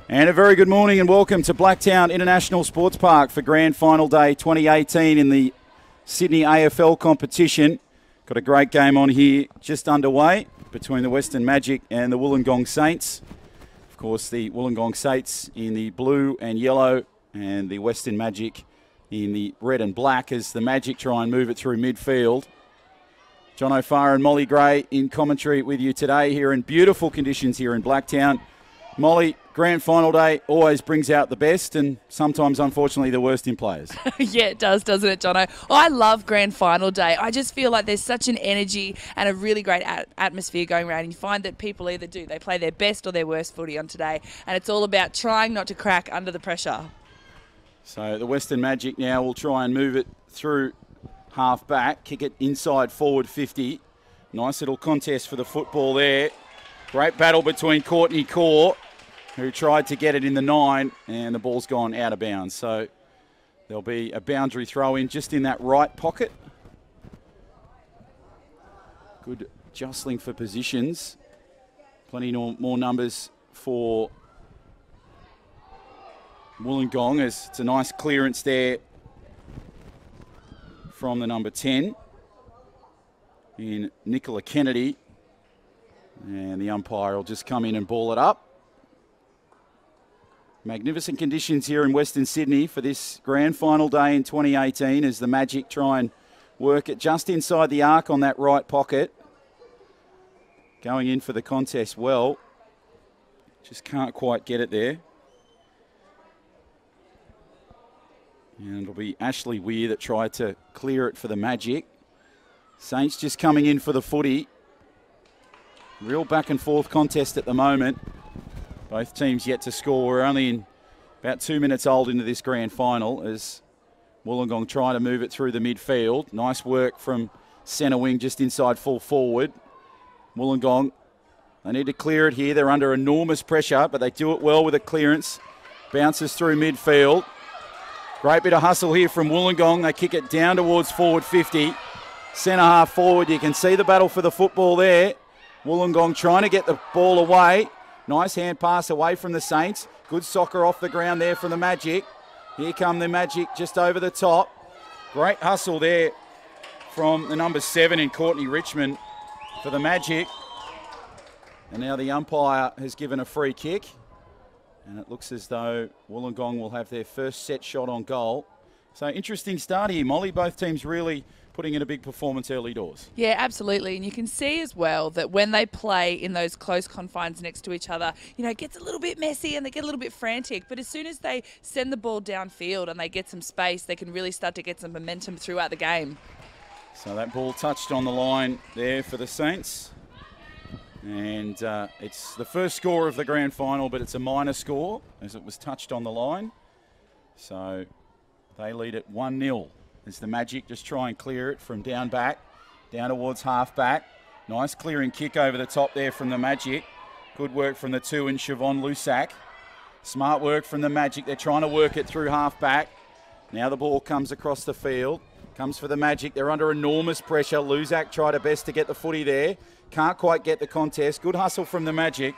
And a very good morning and welcome to Blacktown International Sports Park for Grand Final Day 2018 in the Sydney AFL competition. Got a great game on here just underway between the Western Magic and the Wollongong Saints. Of course, the Wollongong Saints in the blue and yellow and the Western Magic in the red and black as the Magic try and move it through midfield. John O'Farr and Molly Gray in commentary with you today here in beautiful conditions here in Blacktown. Molly, Grand Final Day always brings out the best and sometimes, unfortunately, the worst in players. Yeah, it does, doesn't it, Jono? I love Grand Final Day. I just feel like there's such an energy and a really great atmosphere going around. And you find that people either they play their best or their worst footy on today. And it's all about trying not to crack under the pressure. So the Western Magic now will try and move it through half back, kick it inside forward 50. Nice little contest for the football there. Great battle between Courtney Core, who tried to get it in the 9, and the ball's gone out of bounds. So there'll be a boundary throw in just in that right pocket. Good jostling for positions. Plenty more numbers for Wollongong as it's a nice clearance there from the number 10 in Nicola Kennedy. And the umpire will just come in and ball it up. Magnificent conditions here in Western Sydney for this Grand Final Day in 2018 as the Magic try and work it just inside the arc on that right pocket. Going in for the contest well. Just can't quite get it there. And it'll be Ashley Weir that tried to clear it for the Magic. Saints just coming in for the footy. Real back and forth contest at the moment. Both teams yet to score. We're only in about 2 minutes old into this grand final as Wollongong try to move it through the midfield. Nice work from centre wing just inside full forward. Wollongong, they need to clear it here. They're under enormous pressure, but they do it well with a clearance. Bounces through midfield. Great bit of hustle here from Wollongong. They kick it down towards forward 50. Centre half forward. You can see the battle for the football there. Wollongong trying to get the ball away. Nice hand pass away from the Saints. Good soccer off the ground there from the Magic. Here come the Magic just over the top. Great hustle there from the number 7 in Courtney Richmond for the Magic. And now the umpire has given a free kick. And it looks as though Wollongong will have their first set shot on goal. So interesting start here, Molly. Both teams really putting in a big performance early doors. Yeah, absolutely. And you can see as well that when they play in those close confines next to each other, it gets a little bit messy and they get a little bit frantic. But as soon as they send the ball downfield and they get some space, they can really start to get some momentum throughout the game. So that ball touched on the line there for the Saints. And it's the first score of the grand final, but it's a minor score as it was touched on the line. So they lead at 1-0. As the Magic just try and clear it from down back, down towards half back. Nice clearing kick over the top there from the Magic. Good work from the 2 in Siobhan Lusak. Smart work from the Magic. They're trying to work it through half back. Now the ball comes across the field. Comes for the Magic. They're under enormous pressure. Lusak tried her best to get the footy there. Can't quite get the contest. Good hustle from the Magic.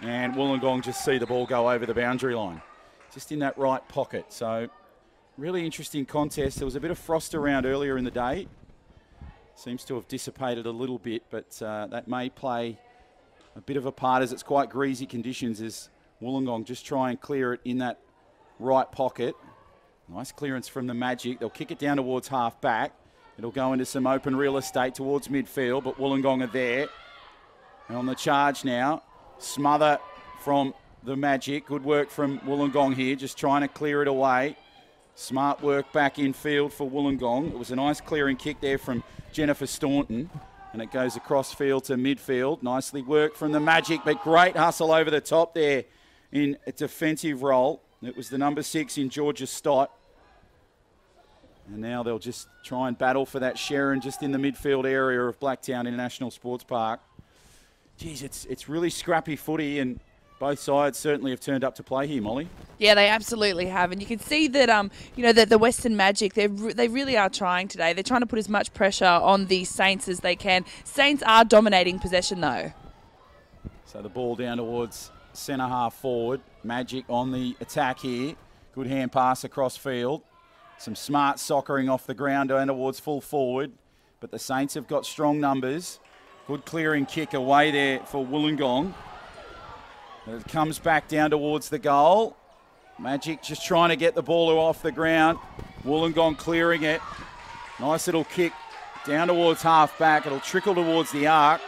And Wollongong just see the ball go over the boundary line. Just in that right pocket. So really interesting contest. There was a bit of frost around earlier in the day. Seems to have dissipated a little bit, but that may play a bit of a part as it's quite greasy conditions as Wollongong just try and clear it in that right pocket. Nice clearance from the Magic. They'll kick it down towards half back. It'll go into some open real estate towards midfield, but Wollongong are there. And on the charge now, smother from the Magic. Good work from Wollongong here, just trying to clear it away. Smart work back in field for Wollongong. It was a nice clearing kick there from Jennifer Staunton. And it goes across field to midfield. Nicely worked from the Magic, but great hustle over the top there in a defensive role. It was the number 6 in Georgia Stott. And now they'll just try and battle for that Sharon just in the midfield area of Blacktown International Sports Park. Geez, it's really scrappy footy, and both sides certainly have turned up to play here, Molly. Yeah, they absolutely have, and you can see that that the Western Magic they really are trying today. They're trying to put as much pressure on the Saints as they can. Saints are dominating possession though. So the ball down towards centre half forward. Magic on the attack here. Good hand pass across field. Some smart soccering off the ground down towards full forward, but the Saints have got strong numbers. Good clearing kick away there for Wollongong. It comes back down towards the goal. Magic just trying to get the ball off the ground. Wollongong clearing it. Nice little kick down towards half back. It'll trickle towards the arc,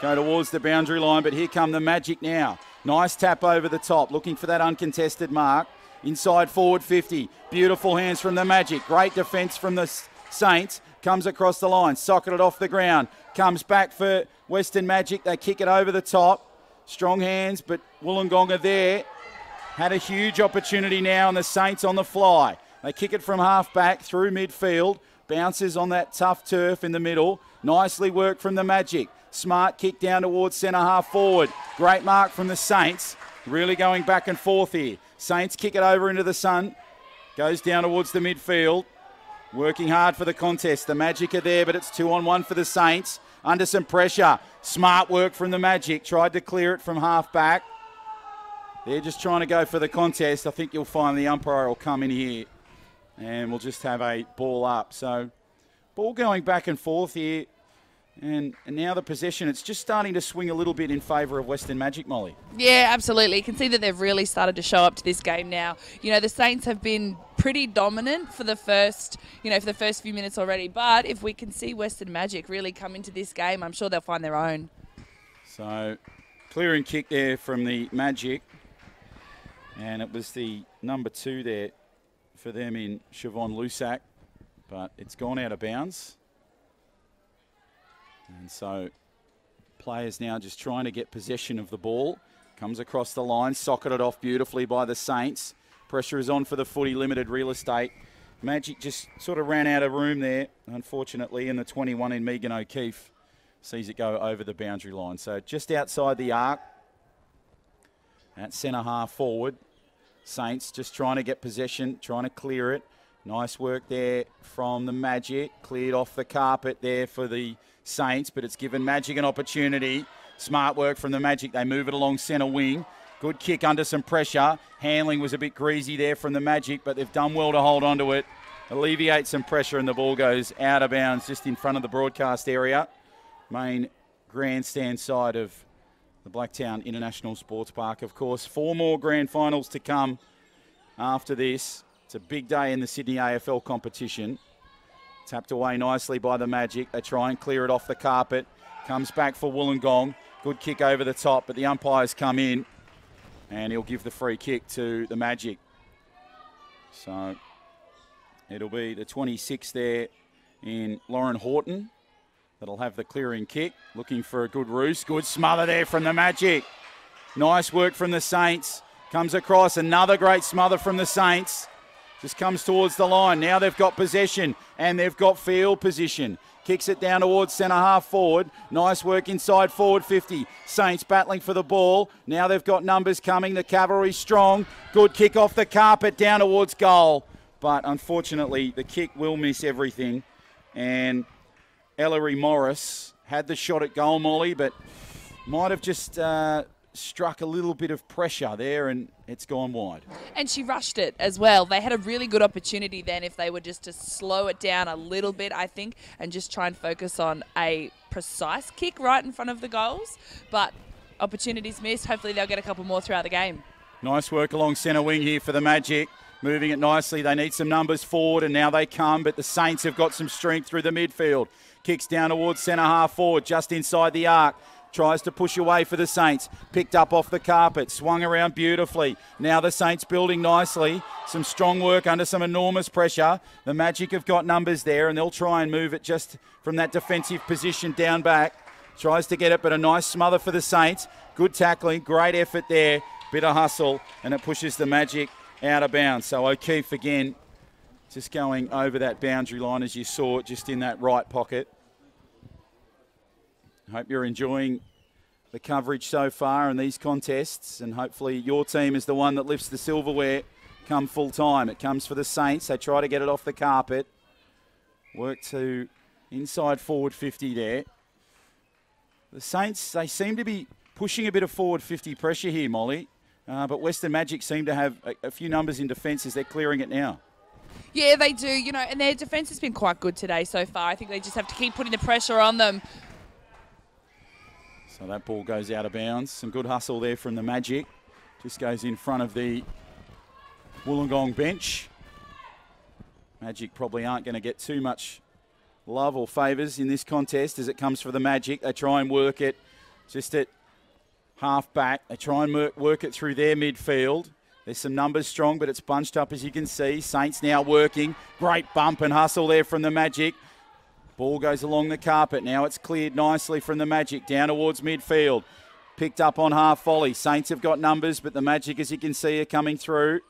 go towards the boundary line, but here come the Magic now. Nice tap over the top, looking for that uncontested mark. Inside forward 50. Beautiful hands from the Magic. Great defence from the Saints. Comes across the line, socketed off the ground. Comes back for Western Magic. They kick it over the top. Strong hands, but Wollongong are there. Had a huge opportunity now, and the Saints on the fly. They kick it from half back through midfield. Bounces on that tough turf in the middle. Nicely worked from the Magic. Smart kick down towards centre half forward. Great mark from the Saints. Really going back and forth here. Saints kick it over into the sun. Goes down towards the midfield. Working hard for the contest. The Magic are there, but it's 2-on-1 for the Saints. Under some pressure. Smart work from the Magic. Tried to clear it from half back. They're just trying to go for the contest. I think you'll find the umpire will come in here and we'll just have a ball up. So ball going back and forth here. And now the possession, it's just starting to swing a little bit in favour of Western Magic, Molly. Yeah, absolutely. You can see that they've really started to show up to this game now. You know, the Saints have been pretty dominant for the first few minutes already. But if we can see Western Magic really come into this game, I'm sure they'll find their own. So clearing kick there from the Magic. And it was the number 2 there for them in Siobhan Lusac. But it's gone out of bounds. And so players now just trying to get possession of the ball. Comes across the line, socketed off beautifully by the Saints. Pressure is on for the footy, limited real estate. Magic just sort of ran out of room there, unfortunately, and the 21 in Megan O'Keefe sees it go over the boundary line. So just outside the arc, at centre half forward, Saints just trying to get possession, trying to clear it. Nice work there from the Magic. Cleared off the carpet there for the Saints, but it's given Magic an opportunity. Smart work from the Magic. They move it along centre wing. Good kick under some pressure. Handling was a bit greasy there from the Magic, but they've done well to hold on to it. Alleviate some pressure, and the ball goes out of bounds just in front of the broadcast area. Main grandstand side of the Blacktown International Sports Park. Of course, 4 more grand finals to come after this. It's a big day in the Sydney AFL competition. Tapped away nicely by the Magic. They try and clear it off the carpet. Comes back for Wollongong. Good kick over the top, but the umpires come in and he'll give the free kick to the Magic. So it'll be the 26 there in Lauren Horton that'll have the clearing kick. Looking for a good roost. Good smother there from the Magic. Nice work from the Saints. Comes across, another great smother from the Saints. Just comes towards the line. Now they've got possession and they've got field position. Kicks it down towards centre half forward. Nice work inside forward 50. Saints battling for the ball. Now they've got numbers coming. The cavalry strong. Good kick off the carpet down towards goal. But unfortunately, the kick will miss everything. And Ellery Morris had the shot at goal, Molly, but might have just struck a little bit of pressure there and it's gone wide. And she rushed it as well. They had a really good opportunity then if they were just to slow it down a little bit, I think, and just try and focus on a precise kick right in front of the goals. But opportunities missed. Hopefully they'll get a couple more throughout the game. Nice work along centre wing here for the Magic. moving it nicely. They need some numbers forward, and now they come, but the Saints have got some strength through the midfield. Kicks down towards centre half forward, just inside the arc. Tries to push away for the Saints. Picked up off the carpet, swung around beautifully. Now the Saints building nicely. Some strong work under some enormous pressure. The Magic have got numbers there, and they'll try and move it just from that defensive position down back. Tries to get it, but a nice smother for the Saints. Good tackling, great effort there. Bit of hustle, and it pushes the Magic out of bounds. So O'Keefe again just going over that boundary line as you saw it, just in that right pocket. Hope you're enjoying the coverage so far in these contests, and hopefully your team is the one that lifts the silverware come full time. It comes for the Saints. They try to get it off the carpet. Work to inside forward 50 there. The Saints, they seem to be pushing a bit of forward 50 pressure here, Molly. But Western Magic seem to have a few numbers in defence as they're clearing it now. Yeah, they do, and their defence has been quite good today so far. I think they just have to keep putting the pressure on them. So that ball goes out of bounds. Some good hustle there from the Magic. Just goes in front of the Wollongong bench. Magic probably aren't going to get too much love or favours in this contest as it comes for the Magic. They try and work it just at half back. They try and work it through their midfield. There's some numbers strong, but it's bunched up as you can see. Saints now working. Great bump and hustle there from the Magic. Ball goes along the carpet. Now it's cleared nicely from the Magic down towards midfield. Picked up on half volley. Saints have got numbers, but the Magic, as you can see, are coming through.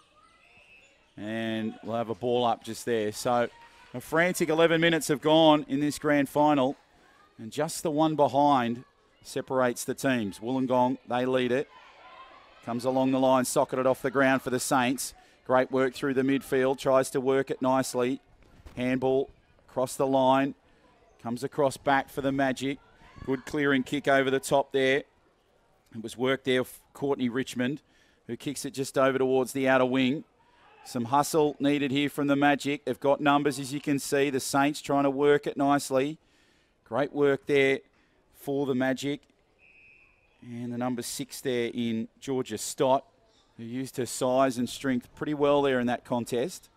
And we'll have a ball up just there. So a frantic 11 minutes have gone in this grand final. And just the one behind separates the teams. Wollongong, they lead it. Comes along the line, socketed off the ground for the Saints. Great work through the midfield. Tries to work it nicely. Handball across the line. Comes across back for the Magic. Good clearing kick over the top there. It was worked there for Courtney Richmond, who kicks it just over towards the outer wing. Some hustle needed here from the Magic. They've got numbers, as you can see. The Saints trying to work it nicely. Great work there for the Magic. And the number 6 there in Georgia Stott, who used her size and strength pretty well there in that contest.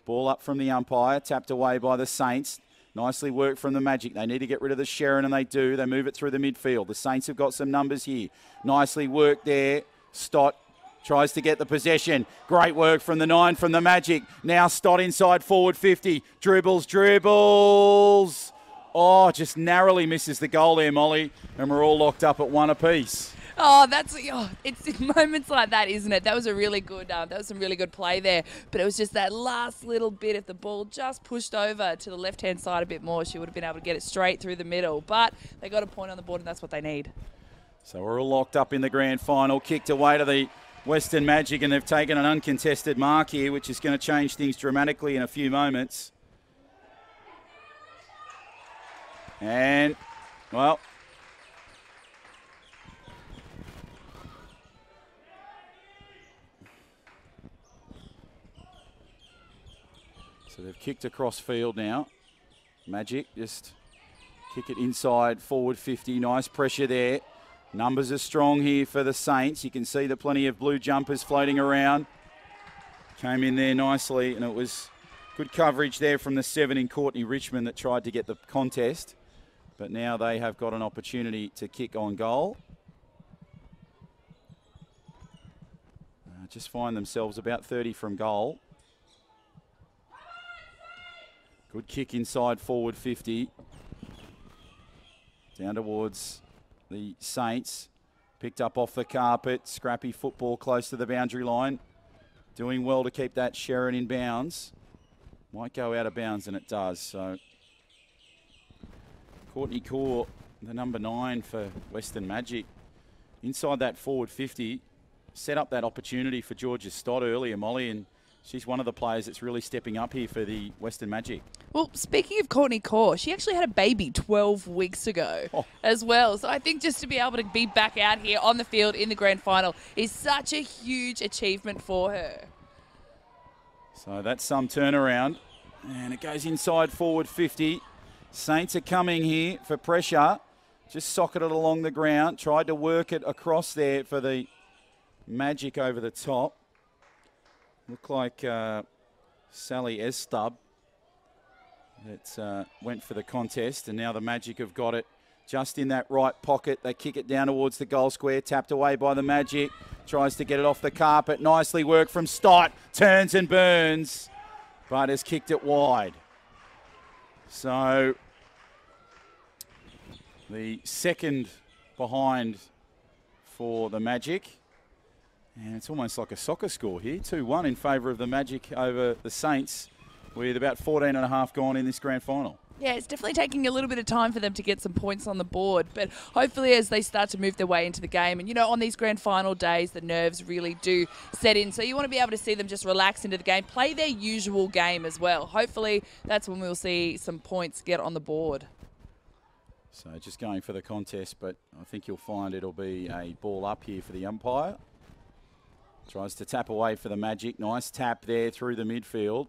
Ball up from the umpire, tapped away by the Saints. Nicely worked from the Magic. They need to get rid of the Sharon, and they do. They move it through the midfield. The Saints have got some numbers here. Nicely worked there. Stott tries to get the possession. Great work from the 9 from the Magic. Now Stott inside forward 50. Dribbles. Oh, just narrowly misses the goal there, Molly. And we're all locked up at one apiece. Oh, it's moments like that, isn't it? That was a really good, that was some really good play there. But it was just that last little bit. If the ball just pushed over to the left-hand side a bit more, she would have been able to get it straight through the middle. But they got a point on the board, and that's what they need. So we're all locked up in the grand final. Kicked away to the Western Magic, and they've taken an uncontested mark here, which is going to change things dramatically in a few moments. And, well, so they've kicked across field now. Magic just kick it inside forward 50. Nice pressure there. Numbers are strong here for the Saints. You can see the plenty of blue jumpers floating around. Came in there nicely, and it was good coverage there from the 7 in Courtney Richmond that tried to get the contest. But now they have got an opportunity to kick on goal. Just find themselves about 30 from goal. Good kick inside forward 50. Down towards the Saints. Picked up off the carpet. Scrappy football close to the boundary line. Doing well to keep that Sharon in bounds. Might go out of bounds, and it does. So Courtney Core, the number 9 for Western Magic, inside that forward 50, set up that opportunity for Georgia Stott earlier, Molly, and she's one of the players that's really stepping up here for the Western Magic. Well, speaking of Courtney Core, she actually had a baby 12 weeks ago as well. So I think just to be able to be back out here on the field in the grand final is such a huge achievement for her. So that's some turnaround. And it goes inside forward 50. Saints are coming here for pressure. Just socketed along the ground. Tried to work it across there for the Magic over the top. Looked like Sally Estub that went for the contest, and now the Magic have got it just in that right pocket. They kick it down towards the goal square, tapped away by the Magic. Tries to get it off the carpet. Nicely worked from Stott. Turns and burns, but has kicked it wide. So the second behind for the Magic. And it's almost like a soccer score here. 2-1 in favour of the Magic over the Saints, with about 14 and a half gone in this grand final. Yeah, it's definitely taking a little bit of time for them to get some points on the board, but hopefully as they start to move their way into the game, and on these grand final days, the nerves really do set in, so you want to be able to see them just relax into the game, play their usual game as well. Hopefully that's when we'll see some points get on the board. So just going for the contest, but I think you'll find it'll be a ball up here for the umpire. Tries to tap away for the Magic. Nice tap there through the midfield.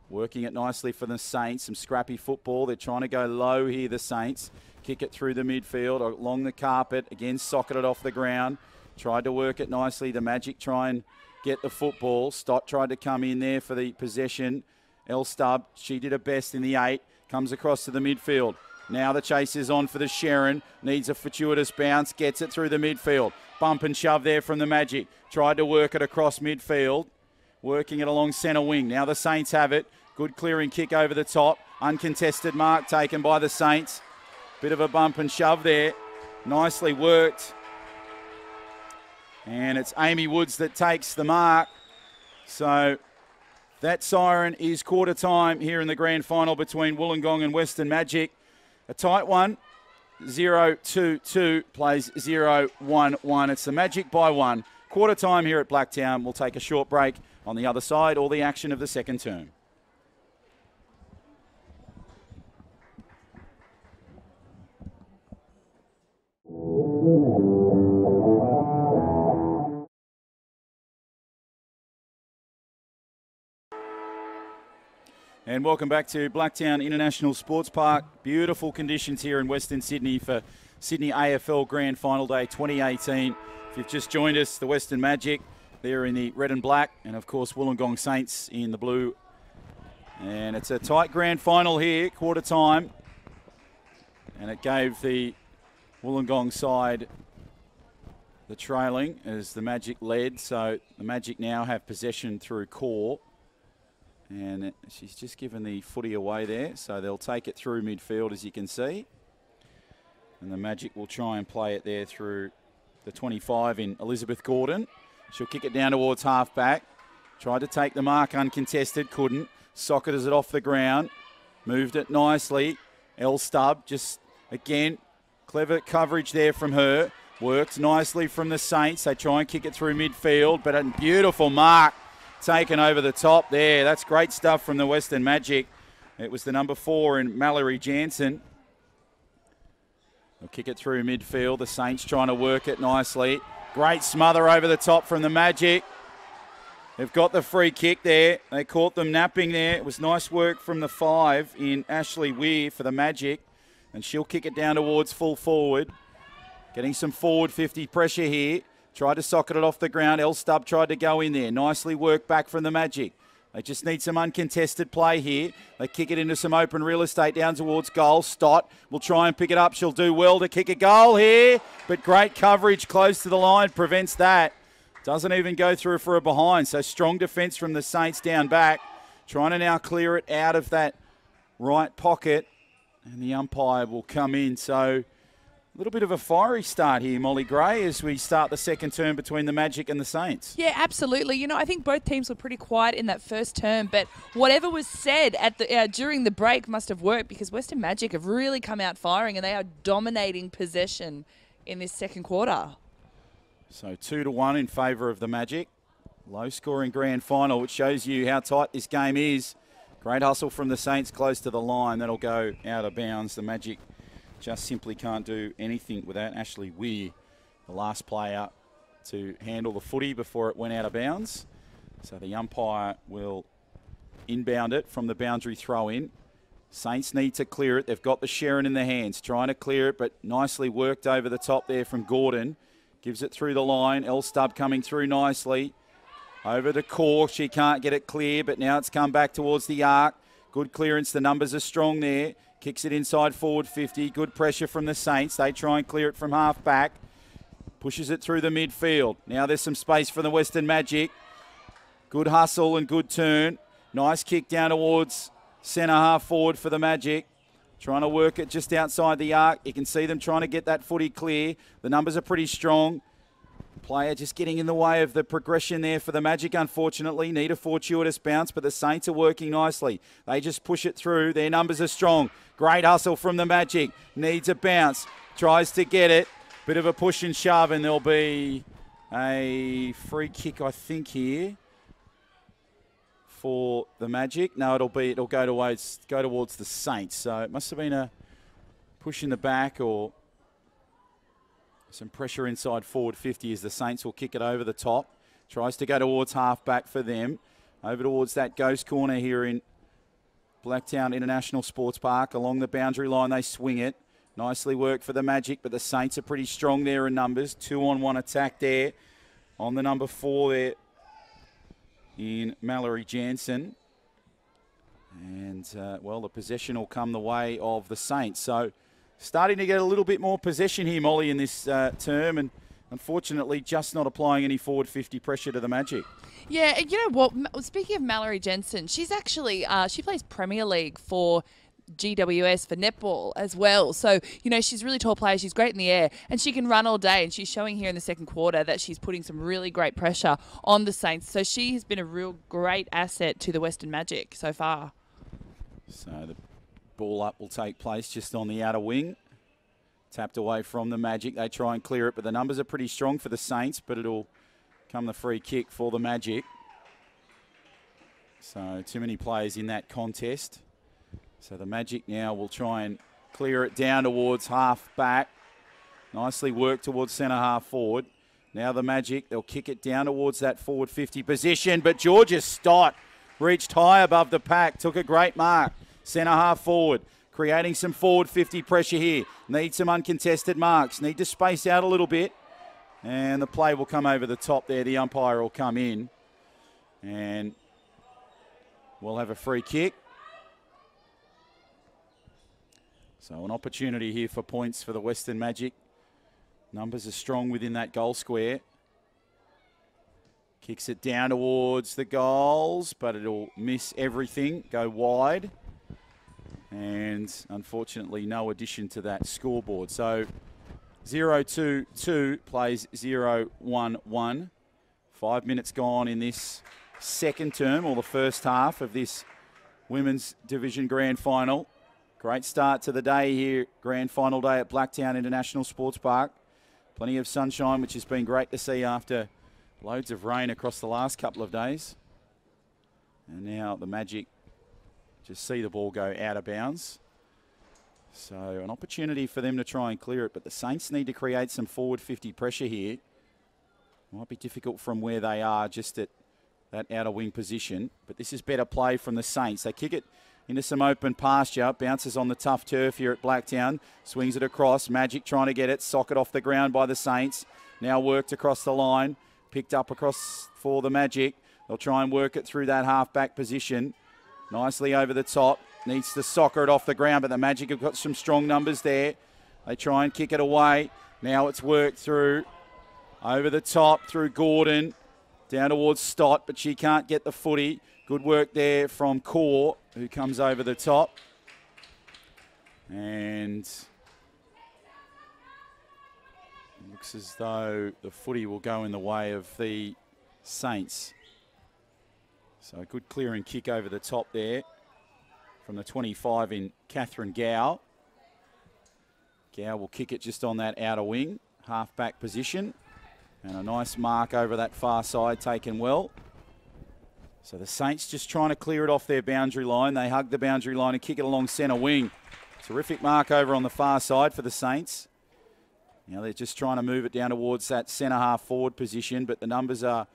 Working it nicely for the Saints. Some scrappy football. They're trying to go low here, the Saints. Kick it through the midfield, along the carpet. Again, socket it off the ground. Tried to work it nicely. The Magic try and get the football. Stott tried to come in there for the possession. Elstub, she did her best in the 8. Comes across to the midfield. Now the chase is on for the Sharon. Needs a fortuitous bounce. Gets it through the midfield. Bump and shove there from the Magic. Tried to work it across midfield. Working it along centre wing. Now the Saints have it. Good clearing kick over the top. Uncontested mark taken by the Saints. Bit of a bump and shove there. Nicely worked. And it's Amy Woods that takes the mark. So that siren is quarter time here in the grand final between Wollongong and Western Magic. A tight one. 0-2-2 plays 0-1-1. It's the Magic by 1. Quarter time here at Blacktown. We'll take a short break. On the other side, all the action of the second term. And welcome back to Blacktown International Sports Park. Beautiful conditions here in Western Sydney for Sydney AFL Grand Final Day 2018. If you've just joined us, the Western Magic, they're in the red and black, and of course Wollongong Saints in the blue. And it's a tight grand final here, quarter time. And it gave the Wollongong side the trailing as the Magic led. So the Magic now have possession through core. And she's just given the footy away there, so they'll take it through midfield, as you can see. And the Magic will try and play it there through the 25 in Elizabeth Gordon. She'll kick it down towards half-back. Tried to take the mark uncontested, couldn't. Socketed it off the ground. Moved it nicely. Elstub just, again, clever coverage there from her. Worked nicely from the Saints. They try and kick it through midfield, but a beautiful mark taken over the top there. That's great stuff from the Western Magic. It was the number 4 in Mallory Jansen. They'll kick it through midfield. The Saints trying to work it nicely. Great smother over the top from the Magic. They've got the free kick there. They caught them napping there. It was nice work from the 5 in Ashley Weir for the Magic. And she'll kick it down towards full forward. Getting some forward 50 pressure here. Tried to socket it off the ground. Elstub tried to go in there. Nicely worked back from the Magic. They just need some uncontested play here. They kick it into some open real estate down towards goal. Stott will try and pick it up. She'll do well to kick a goal here. But great coverage close to the line prevents that. Doesn't even go through for a behind. So strong defence from the Saints down back. Trying to now clear it out of that right pocket. And the umpire will come in. So a little bit of a fiery start here, Molly Gray, as we start the second term between the Magic and the Saints. Yeah, absolutely. I think both teams were pretty quiet in that first term, but whatever was said at the during the break must have worked, because Western Magic have really come out firing and they are dominating possession in this second quarter. So 2-1 in favour of the Magic. Low-scoring grand final, which shows you how tight this game is. Great hustle from the Saints close to the line. That'll go out of bounds. The Magic just simply can't do anything without Ashley Weir, the last player to handle the footy before it went out of bounds. So the umpire will inbound it from the boundary throw-in. Saints need to clear it. They've got the Sharon in their hands, trying to clear it, but nicely worked over the top there from Gordon. Gives it through the line. Elstub coming through nicely. Over to Core. She can't get it clear, but now it's come back towards the arc. Good clearance. The numbers are strong there. Kicks it inside forward 50. Good pressure from the Saints. They try and clear it from half back. Pushes it through the midfield. Now there's some space for the Western Magic. Good hustle and good turn. Nice kick down towards centre half forward for the Magic. Trying to work it just outside the arc. You can see them trying to get that footy clear. The numbers are pretty strong. Player just getting in the way of the progression there for the Magic, unfortunately. Need a fortuitous bounce, but the Saints are working nicely. They just push it through. Their numbers are strong. Great hustle from the Magic. Needs a bounce. Tries to get it. Bit of a push and shove, and there'll be a free kick, I think, here for the Magic. No, it'll go towards the Saints. So it must have been a push in the back or some pressure inside forward 50 as the Saints will kick it over the top. Tries to go towards half back for them. Over towards that ghost corner here in Blacktown International Sports Park. Along the boundary line, they swing it. Nicely worked for the Magic, but the Saints are pretty strong there in numbers. 2-on-1 attack there on the number 4 there in Mallory Jansen. And, well, the possession will come the way of the Saints. So starting to get a little bit more possession here, Molly, in this term, and unfortunately just not applying any forward 50 pressure to the Magic. Yeah, you know what? Speaking of Mallory Jensen, she's actually, she plays Premier League for GWS for netball as well. So, you know, she's a really tall player. She's great in the air and she can run all day. And she's showing here in the second quarter that she's putting some really great pressure on the Saints. So she has been a real great asset to the Western Magic so far. So the ball up will take place just on the outer wing. Tapped away from the Magic. They try and clear it, but the numbers are pretty strong for the Saints, but it'll come the free kick for the Magic. So too many players in that contest. So the Magic now will try and clear it down towards half back. Nicely worked towards centre half forward. Now the Magic, they'll kick it down towards that forward 50 position, but Georgia Stott reached high above the pack, took a great mark. Centre half forward, creating some forward 50 pressure here. Need some uncontested marks. Need to space out a little bit. And the play will come over the top there. The umpire will come in. And we'll have a free kick. So an opportunity here for points for the Western Magic. Numbers are strong within that goal square. Kicks it down towards the goals, but it'll miss everything, go wide. And unfortunately, no addition to that scoreboard. So 0-2-2 plays 0-1-1. 5 minutes gone in this second term, or the first half of this Women's Division Grand Final. Great start to the day here, Grand Final day at Blacktown International Sports Park. Plenty of sunshine, which has been great to see after loads of rain across the last couple of days. And now the Magic just see the ball go out of bounds. So an opportunity for them to try and clear it, but the Saints need to create some forward 50 pressure here. Might be difficult from where they are, just at that outer wing position. But this is better play from the Saints. They kick it into some open pasture. Bounces on the tough turf here at Blacktown. Swings it across. Magic trying to get it. Socket off the ground by the Saints. Now worked across the line. Picked up across for the Magic. They'll try and work it through that half-back position. Nicely over the top. Needs to soccer it off the ground, but the Magic have got some strong numbers there. They try and kick it away. Now it's worked through. Over the top through Gordon. Down towards Stott, but she can't get the footy. Good work there from Core, who comes over the top. And it looks as though the footy will go in the way of the Saints. So a good clearing kick over the top there from the 25 in Catherine Gow. Gow will kick it just on that outer wing, half-back position. And a nice mark over that far side taken well. So the Saints just trying to clear it off their boundary line. They hug the boundary line and kick it along centre wing. Terrific mark over on the far side for the Saints. Now they're just trying to move it down towards that centre half forward position, but the numbers are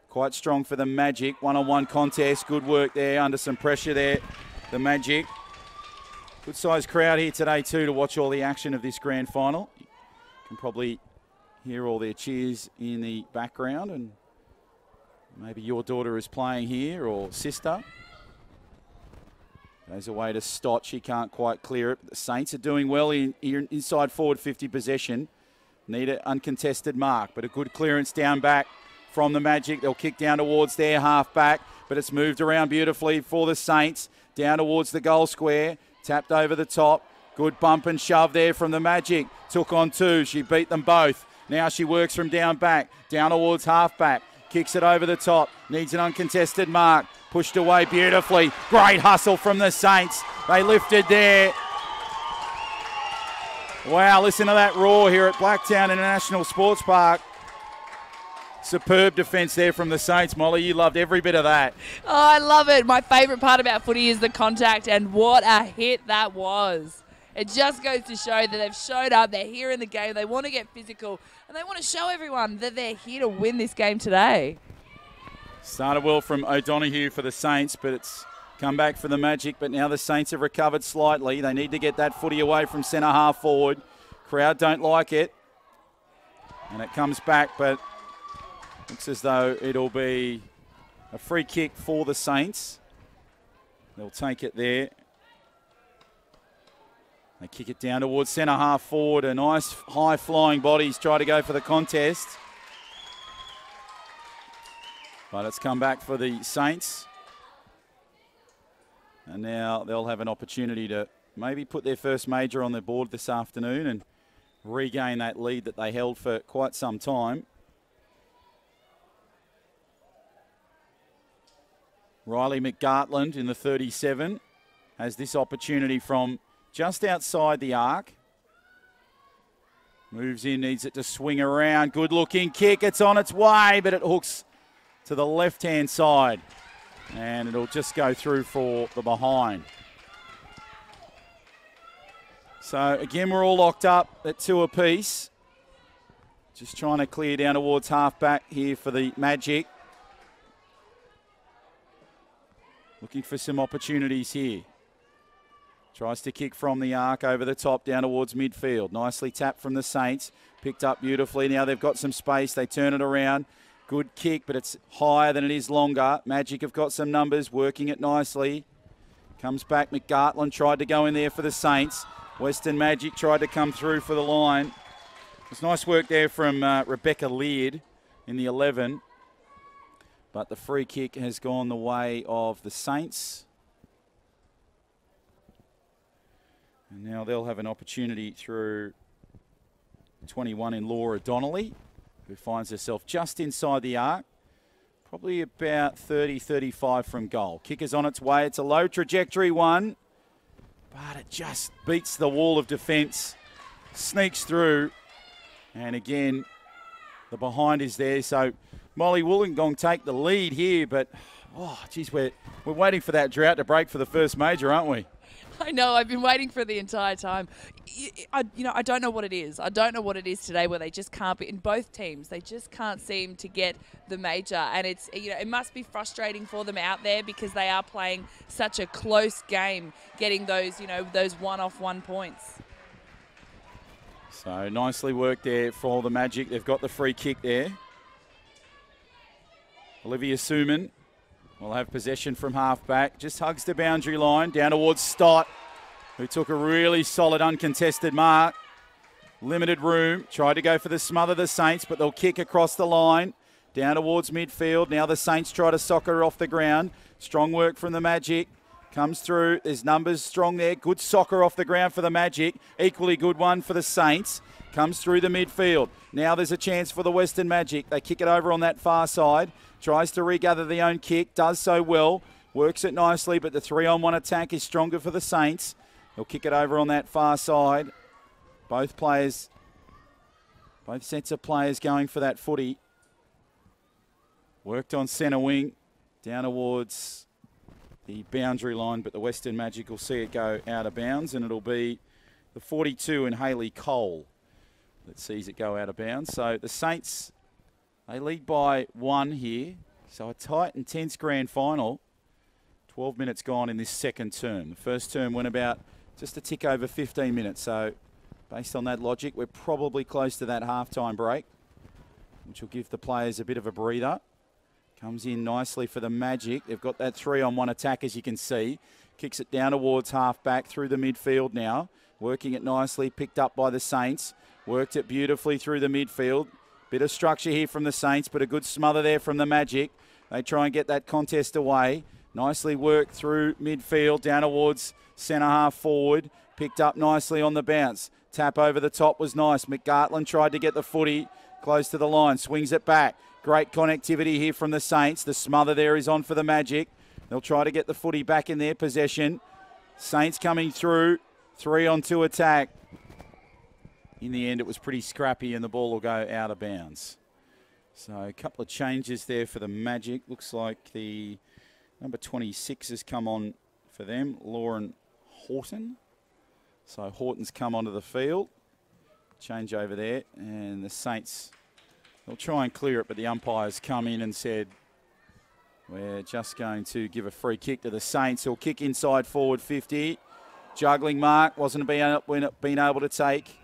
quite strong for the Magic. One-on-one contest. Good work there under some pressure there. The Magic. Good sized crowd here today too to watch all the action of this grand final. You can probably hear all their cheers in the background, and Maybe your daughter is playing here, or sister. Goes away to Stott. She can't quite clear it. The Saints are doing well in inside forward 50 possession. Need an uncontested mark, but a good clearance down back from the Magic. They'll kick down towards their half back, but it's moved around beautifully for the Saints. Down towards the goal square. Tapped over the top. Good bump and shove there from the Magic. Took on two. She beat them both. Now she works from down back. Down towards half back. Kicks it over the top. Needs an uncontested mark. Pushed away beautifully. Great hustle from the Saints. They lifted there. Wow, listen to that roar here at Blacktown International Sports Park. Superb defence there from the Saints. Molly, you loved every bit of that. Oh, I love it. My favourite part about footy is the contact, and what a hit that was. It just goes to show that they've showed up, they're here in the game, they want to get physical, and they want to show everyone that they're here to win this game today. Started well from O'Donoghue for the Saints, but it's come back for the Magic. But now the Saints have recovered slightly. They need to get that footy away from centre half forward. Crowd don't like it. And it comes back, but looks as though it'll be a free kick for the Saints. They'll take it there. They kick it down towards centre half forward. A nice high flying bodies try to go for the contest. But it's come back for the Saints. And now they'll have an opportunity to maybe put their first major on the board this afternoon and regain that lead that they held for quite some time. Riley McGartland in the 37 has this opportunity from just outside the arc. Moves in, needs it to swing around. Good looking kick. It's on its way, but it hooks to the left-hand side. And it'll just go through for the behind. So, again, we're all locked up at 2 apiece. Just trying to clear down towards half-back here for the Magic. Looking for some opportunities here. Tries to kick from the arc over the top down towards midfield. Nicely tapped from the Saints. Picked up beautifully. Now they've got some space. They turn it around. Good kick, but it's higher than it is longer. Magic have got some numbers, working it nicely. Comes back. McGartland tried to go in there for the Saints. Western Magic tried to come through for the line. It's nice work there from Rebecca Leard in the 11. But the free kick has gone the way of the Saints. And now they'll have an opportunity through 21 in Laura Donnelly, who finds herself just inside the arc, probably about 30, 35 from goal. Kick is on its way. It's a low trajectory one, but it just beats the wall of defence, sneaks through, and again, the behind is there. So Molly Wollongong take the lead here, but, oh, geez, we're waiting for that drought to break for the first major, aren't we? I know, I've been waiting for the entire time. I don't know what it is. I don't know what it is today where they just can't be, in both teams, they just can't seem to get the major. And it's, it must be frustrating for them out there because they are playing such a close game, getting those, those one-off-one points. So nicely worked there for the Magic. They've got the free kick there. Olivia Suman will have possession from half-back. Just hugs the boundary line. Down towards Stott, who took a really solid uncontested mark. Limited room. Tried to go for the smother the Saints, but they'll kick across the line. Down towards midfield. Now the Saints try to soccer her off the ground. Strong work from the Magic. Comes through. There's numbers strong there. Good soccer off the ground for the Magic. Equally good one for the Saints. Comes through the midfield. Now there's a chance for the Western Magic. They kick it over on that far side. Tries to regather the own kick. Does so well. Works it nicely, but the 3-on-1 attack is stronger for the Saints. They'll kick it over on that far side. Both sets of players going for that footy. Worked on centre wing. Down towards the boundary line, but the Western Magic will see it go out of bounds, and it'll be the 42 in Hayley Cole that sees it go out of bounds. So the Saints, they lead by 1 here. So a tight and tense grand final. 12 minutes gone in this second term. The first term went about just a tick over 15 minutes. So based on that logic, we're probably close to that halftime break, which will give the players a bit of a breather. Comes in nicely for the Magic. They've got that 3-on-1 attack, as you can see. Kicks it down towards half-back through the midfield now. Working it nicely, picked up by the Saints. Worked it beautifully through the midfield. Bit of structure here from the Saints, but a good smother there from the Magic. They try and get that contest away. Nicely worked through midfield, down towards centre half forward. Picked up nicely on the bounce. Tap over the top was nice. McGartland tried to get the footy close to the line. Swings it back. Great connectivity here from the Saints. The smother there is on for the Magic. They'll try to get the footy back in their possession. Saints coming through. 3-on-2 attack. In the end, it was pretty scrappy and the ball will go out of bounds. So a couple of changes there for the Magic. Looks like the number 26 has come on for them, Lauren Horton. So Horton's come onto the field. Change over there. And the Saints, they'll try and clear it, but the umpires come in and said, we're just going to give a free kick to the Saints. He'll kick inside forward 50. Juggling mark, wasn't being able to take.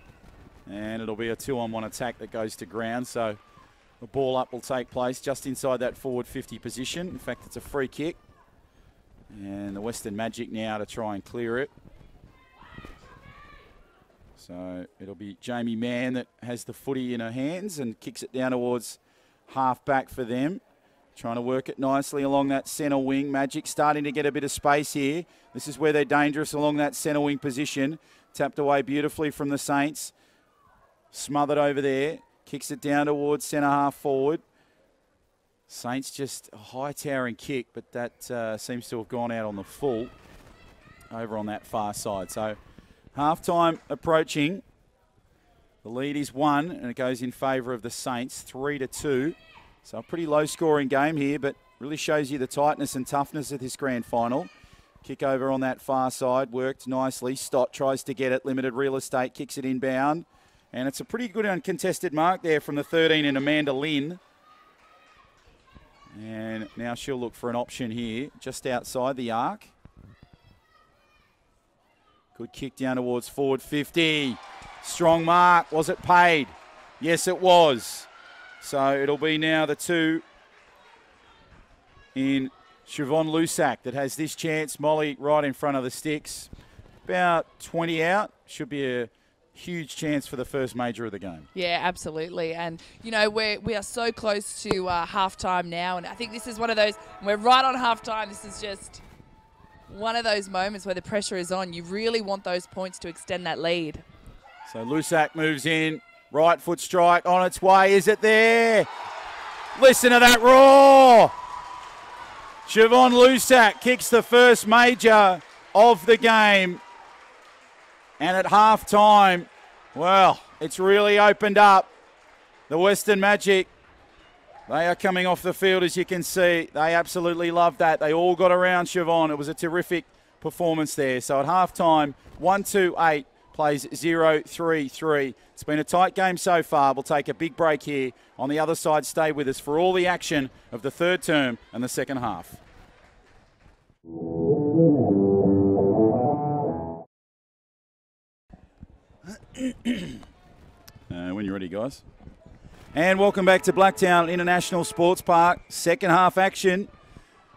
And it'll be a 2-on-1 attack that goes to ground. So the ball up will take place just inside that forward 50 position. In fact, it's a free kick. And the Western Magic now to try and clear it. So it'll be Jamie Mann that has the footy in her hands and kicks it down towards half-back for them. Trying to work it nicely along that centre wing. Magic starting to get a bit of space here. This is where they're dangerous along that centre wing position. Tapped away beautifully from the Saints. Smothered over there. Kicks it down towards centre half forward. Saints just a high towering kick, but that seems to have gone out on the full over on that far side. So half-time approaching. The lead is 1 and it goes in favour of the Saints, 3-2. So a pretty low-scoring game here, but really shows you the tightness and toughness of this grand final. Kick over on that far side, worked nicely. Stott tries to get it, limited real estate, kicks it inbound. And it's a pretty good uncontested mark there from the 13 in Amanda Lynn. And now she'll look for an option here, just outside the arc. Good kick down towards forward 50. Strong mark. Was it paid? Yes, it was. So it'll be now the 2 in Siobhan Lusak that has this chance. Molly right in front of the sticks. About 20 out. Should be a huge chance for the first major of the game. Yeah, absolutely. And, you know, we are so close to halftime now. And I think this is one of those, we're right on halftime. This is just one of those moments where the pressure is on. You really want those points to extend that lead. So Lusak moves in. Right foot strike on its way. Is it there? Listen to that roar. Siobhan Lusak kicks the first major of the game. And at half-time, well, it's really opened up. The Western Magic, they are coming off the field, as you can see. They absolutely loved that. They all got around Siobhan. It was a terrific performance there. So at half-time, 1-2-8. Plays 0-3-3. It's been a tight game so far. We'll take a big break here. On the other side, stay with us for all the action of the third term and the second half. When you're ready, guys. And welcome back to Blacktown International Sports Park. Second half action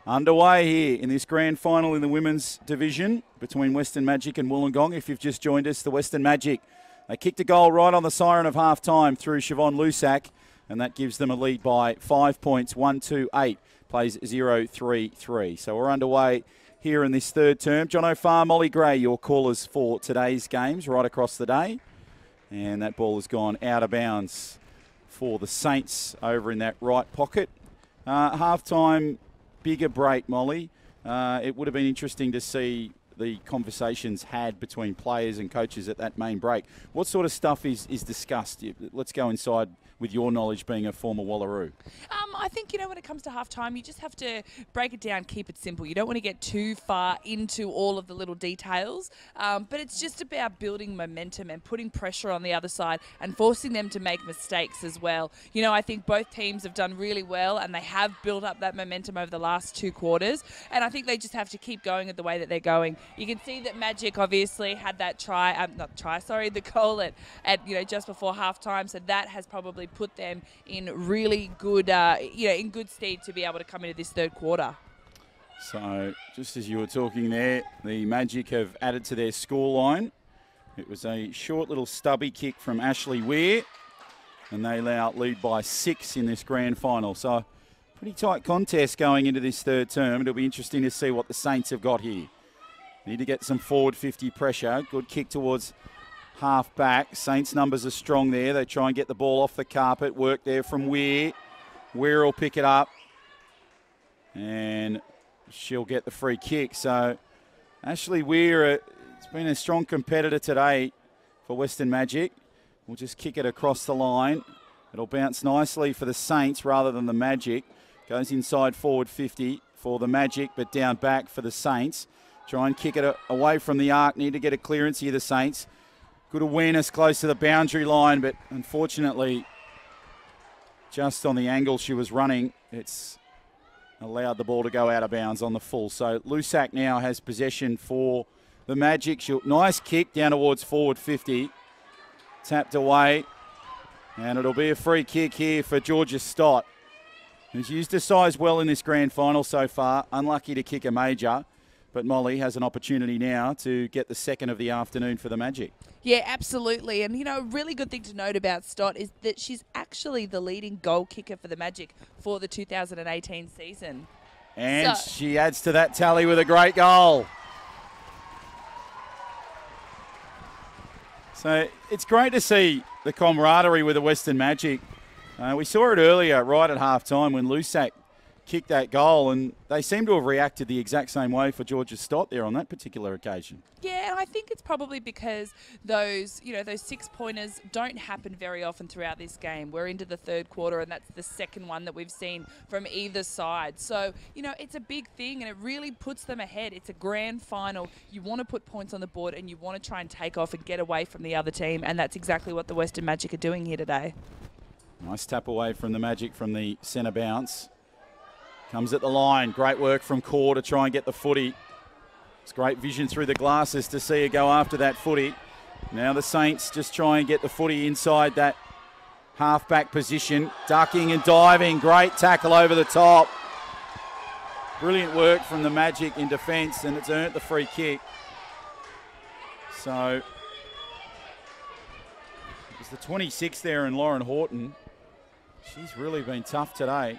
underway here in this grand final in the women's division between Western Magic and Wollongong. If you've just joined us, the Western Magic, they kicked a goal right on the siren of half-time through Siobhan Lusak, and that gives them a lead by 5 points, 1-2-8, plays 0-3-3. So we're underway here in this third term. John O'Farr, Molly Gray, your callers for today's games right across the day. And that ball has gone out of bounds for the Saints over in that right pocket. Half-time, bigger break, Molly. It would have been interesting to see the conversations had between players and coaches at that main break. What sort of stuff is discussed? Let's go inside with your knowledge being a former Wallaroo. I think, when it comes to halftime, you just have to break it down, keep it simple. You don't want to get too far into all of the little details, but it's just about building momentum and putting pressure on the other side and forcing them to make mistakes as well. I think both teams have done really well and they have built up that momentum over the last 2 quarters, and I think they just have to keep going at the way that they're going You can see that Magic obviously had that the goal at just before halftime. So that has probably put them in really good, in good stead to be able to come into this third quarter. So just as you were talking there, the Magic have added to their scoreline. It was a short little stubby kick from Ashley Weir, and they now lead by 6 in this grand final. So pretty tight contest going into this third term. It'll be interesting to see what the Saints have got here. Need to get some forward 50 pressure. Good kick towards half back. Saints numbers are strong there. They try and get the ball off the carpet. Work there from Weir. Weir will pick it up, and she'll get the free kick. So Ashley Weir has been a strong competitor today for Western Magic. We'll just kick it across the line. It'll bounce nicely for the Saints rather than the Magic. Goes inside forward 50 for the Magic, but down back for the Saints. Try and kick it away from the arc. Need to get a clearance here, the Saints. Good awareness close to the boundary line, but unfortunately, just on the angle she was running, it's allowed the ball to go out of bounds on the full. So Lusak now has possession for the Magic. Nice kick down towards forward 50. Tapped away. And it'll be a free kick here for Georgia Stott, who's used her size well in this grand final so far. Unlucky to kick a major. But Molly has an opportunity now to get the second of the afternoon for the Magic. Yeah, absolutely. And, a really good thing to note about Stott is that she's actually the leading goal kicker for the Magic for the 2018 season. And she adds to that tally with a great goal. So it's great to see the camaraderie with the Western Magic. We saw it earlier, right at half-time, when Lusak kicked that goal, and they seem to have reacted the exact same way for Georgia Stott there on that particular occasion. Yeah, and I think it's probably because those 6-pointers don't happen very often throughout this game. We're into the third quarter, and that's the second one that we've seen from either side. So, it's a big thing, and it really puts them ahead. It's a grand final. You want to put points on the board, and you want to try and take off and get away from the other team, and that's exactly what the Western Magic are doing here today. Nice tap away from the Magic from the centre bounce. Comes at the line. Great work from Core to try and get the footy. It's great vision through the glasses to see her go after that footy. Now the Saints just try and get the footy inside that half-back position. Ducking and diving. Great tackle over the top. Brilliant work from the Magic in defence, and it's earned the free kick. So it's the 26 there in Lauren Horton. She's really been tough today.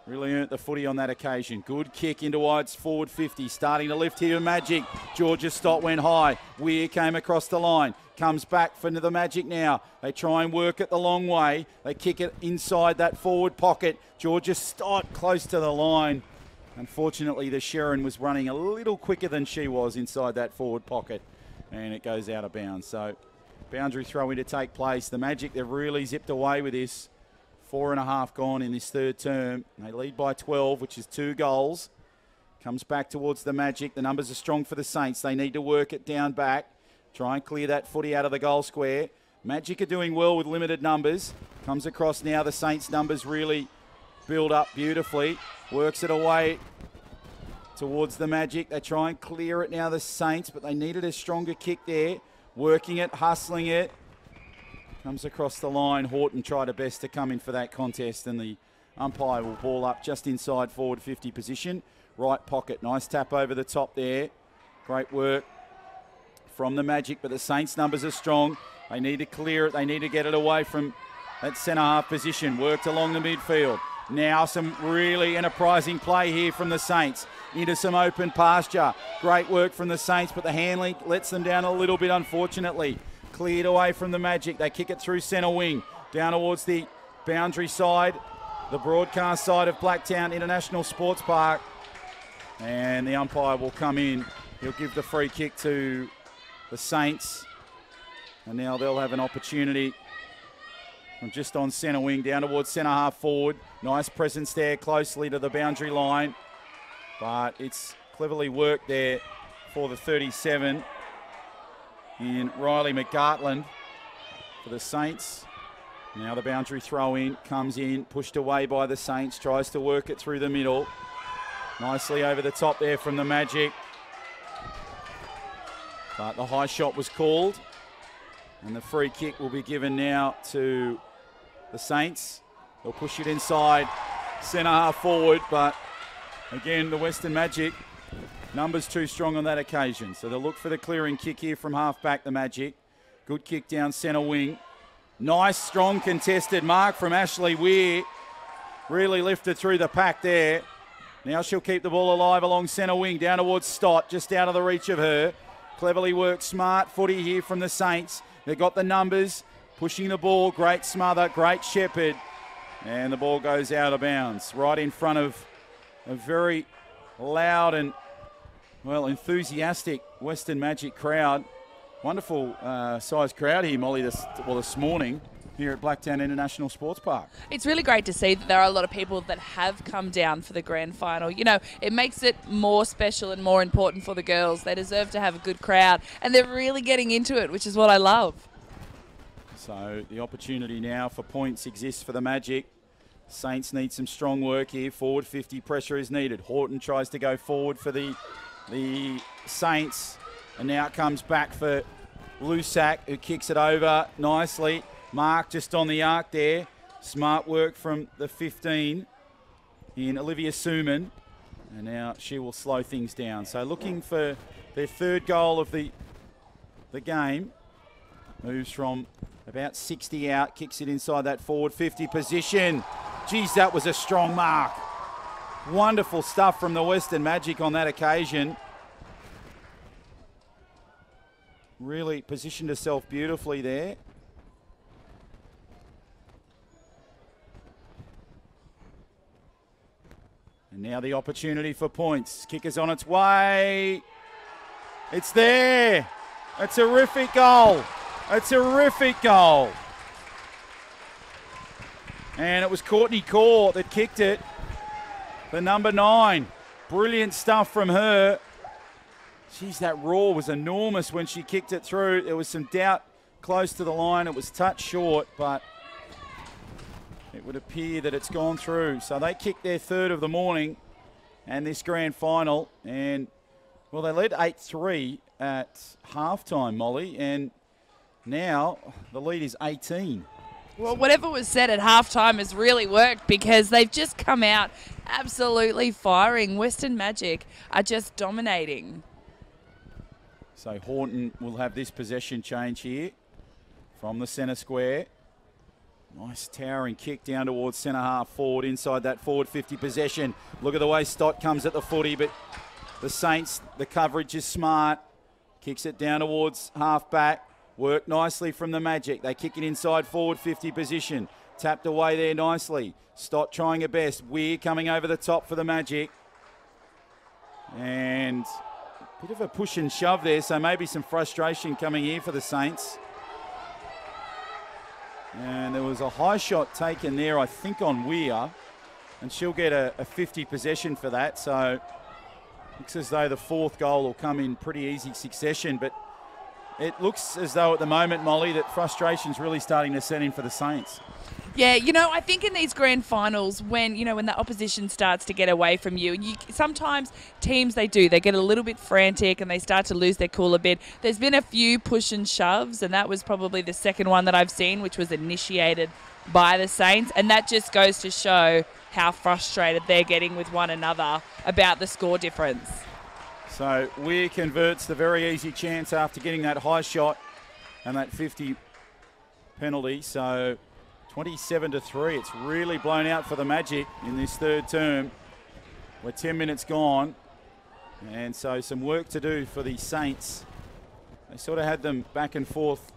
Really earned the footy on that occasion. Good kick into wide's forward 50. Starting to lift here, Magic. Georgia Stott went high. Weir came across the line. Comes back for the Magic now. They try and work it the long way. They kick it inside that forward pocket. Georgia Stott close to the line. Unfortunately, the Sharon was running a little quicker than she was inside that forward pocket. And it goes out of bounds. So, boundary throw in to take place. The Magic, they've really zipped away with this. 4.5 gone in this third term. They lead by 12, which is 2 goals. Comes back towards the Magic. The numbers are strong for the Saints. They need to work it down back. Try and clear that footy out of the goal square. Magic are doing well with limited numbers. Comes across now. The Saints numbers really build up beautifully. Works it away towards the Magic. They try and clear it now, the Saints, but they needed a stronger kick there. Working it, hustling it. Comes across the line. Horton tried her best to come in for that contest, and the umpire will ball up just inside forward 50 position. Right pocket. Nice tap over the top there. Great work from the Magic, but the Saints numbers are strong. They need to clear it. They need to get it away from that centre half position. Worked along the midfield. Now some really enterprising play here from the Saints. Into some open pasture. Great work from the Saints, but the handling lets them down a little bit, unfortunately. Cleared away from the Magic. They kick it through centre wing. Down towards the boundary side. The broadcast side of Blacktown International Sports Park. And the umpire will come in. He'll give the free kick to the Saints. And now they'll have an opportunity from just on centre wing down towards centre half forward. Nice presence there closely to the boundary line. But it's cleverly worked there for the 37 in Riley McGartland for the Saints. Now the boundary throw in, comes in, pushed away by the Saints, tries to work it through the middle. Nicely over the top there from the Magic. But the high shot was called. And the free kick will be given now to the Saints. They'll push it inside, centre half forward, but again, the Western Magic, numbers too strong on that occasion. So they'll look for the clearing kick here from half back, the Magic. Good kick down centre wing. Nice, strong contested mark from Ashley Weir. Really lifted through the pack there. Now she'll keep the ball alive along centre wing, down towards Stott, just out of the reach of her. Cleverly worked, smart footy here from the Saints. They've got the numbers, pushing the ball, great smother, great shepherd. And the ball goes out of bounds, right in front of a very loud and, well, enthusiastic Western Magic crowd. Wonderful sized crowd here, Molly, this morning here at Blacktown International Sports Park. It's really great to see that there are a lot of people that have come down for the grand final. You know, it makes it more special and more important for the girls. They deserve to have a good crowd, and they're really getting into it, which is what I love. So the opportunity now for points exists for the Magic. Saints need some strong work here. Forward 50, pressure is needed. Horton tries to go forward for the Saints, and now it comes back for Lusak, who kicks it over nicely. Mark just on the arc there. Smart work from the 15 in Olivia Suman. And now she will slow things down. So looking for their third goal of the game. Moves from about 60 out, kicks it inside that forward 50 position. Geez, that was a strong mark. Wonderful stuff from the Western Magic on that occasion. Really positioned herself beautifully there. And now the opportunity for points. Kicker's on its way. It's there. A terrific goal. A terrific goal. And it was Courtney Core that kicked it. The number 9. Brilliant stuff from her. Geez, that roar was enormous when she kicked it through. There was some doubt close to the line. It was touched short, but it would appear that it's gone through. So they kicked their third of the morning and this grand final. And, well, they led 8-3 at halftime, Molly. And now the lead is 18. Well, whatever was said at halftime has really worked because they've just come out absolutely firing. Western Magic are just dominating. So Horton will have this possession change here from the centre square. Nice towering kick down towards centre half forward inside that forward 50 possession. Look at the way Stott comes at the footy, but the Saints, the coverage is smart. Kicks it down towards half back. Worked nicely from the Magic. They kick it inside forward 50 position. Tapped away there nicely. Stott trying her best. Weir coming over the top for the Magic. And a bit of a push and shove there, so maybe some frustration coming here for the Saints. And there was a high shot taken there, I think, on Weir. And she'll get a 50 possession for that. So looks as though the fourth goal will come in pretty easy succession. But it looks as though at the moment, Molly, that frustration's really starting to set in for the Saints. Yeah, you know, I think in these grand finals, when the opposition starts to get away from you, and sometimes teams, they get a little bit frantic and they start to lose their cool a bit. There's been a few push and shoves, and that was probably the second one that I've seen, which was initiated by the Saints, and that just goes to show how frustrated they're getting with one another about the score difference. So Weir converts the very easy chance after getting that high shot and that 50 penalty. So 27-3. It's really blown out for the Magic in this third term. We're 10 minutes gone. And so some work to do for the Saints. They sort of had them back and forth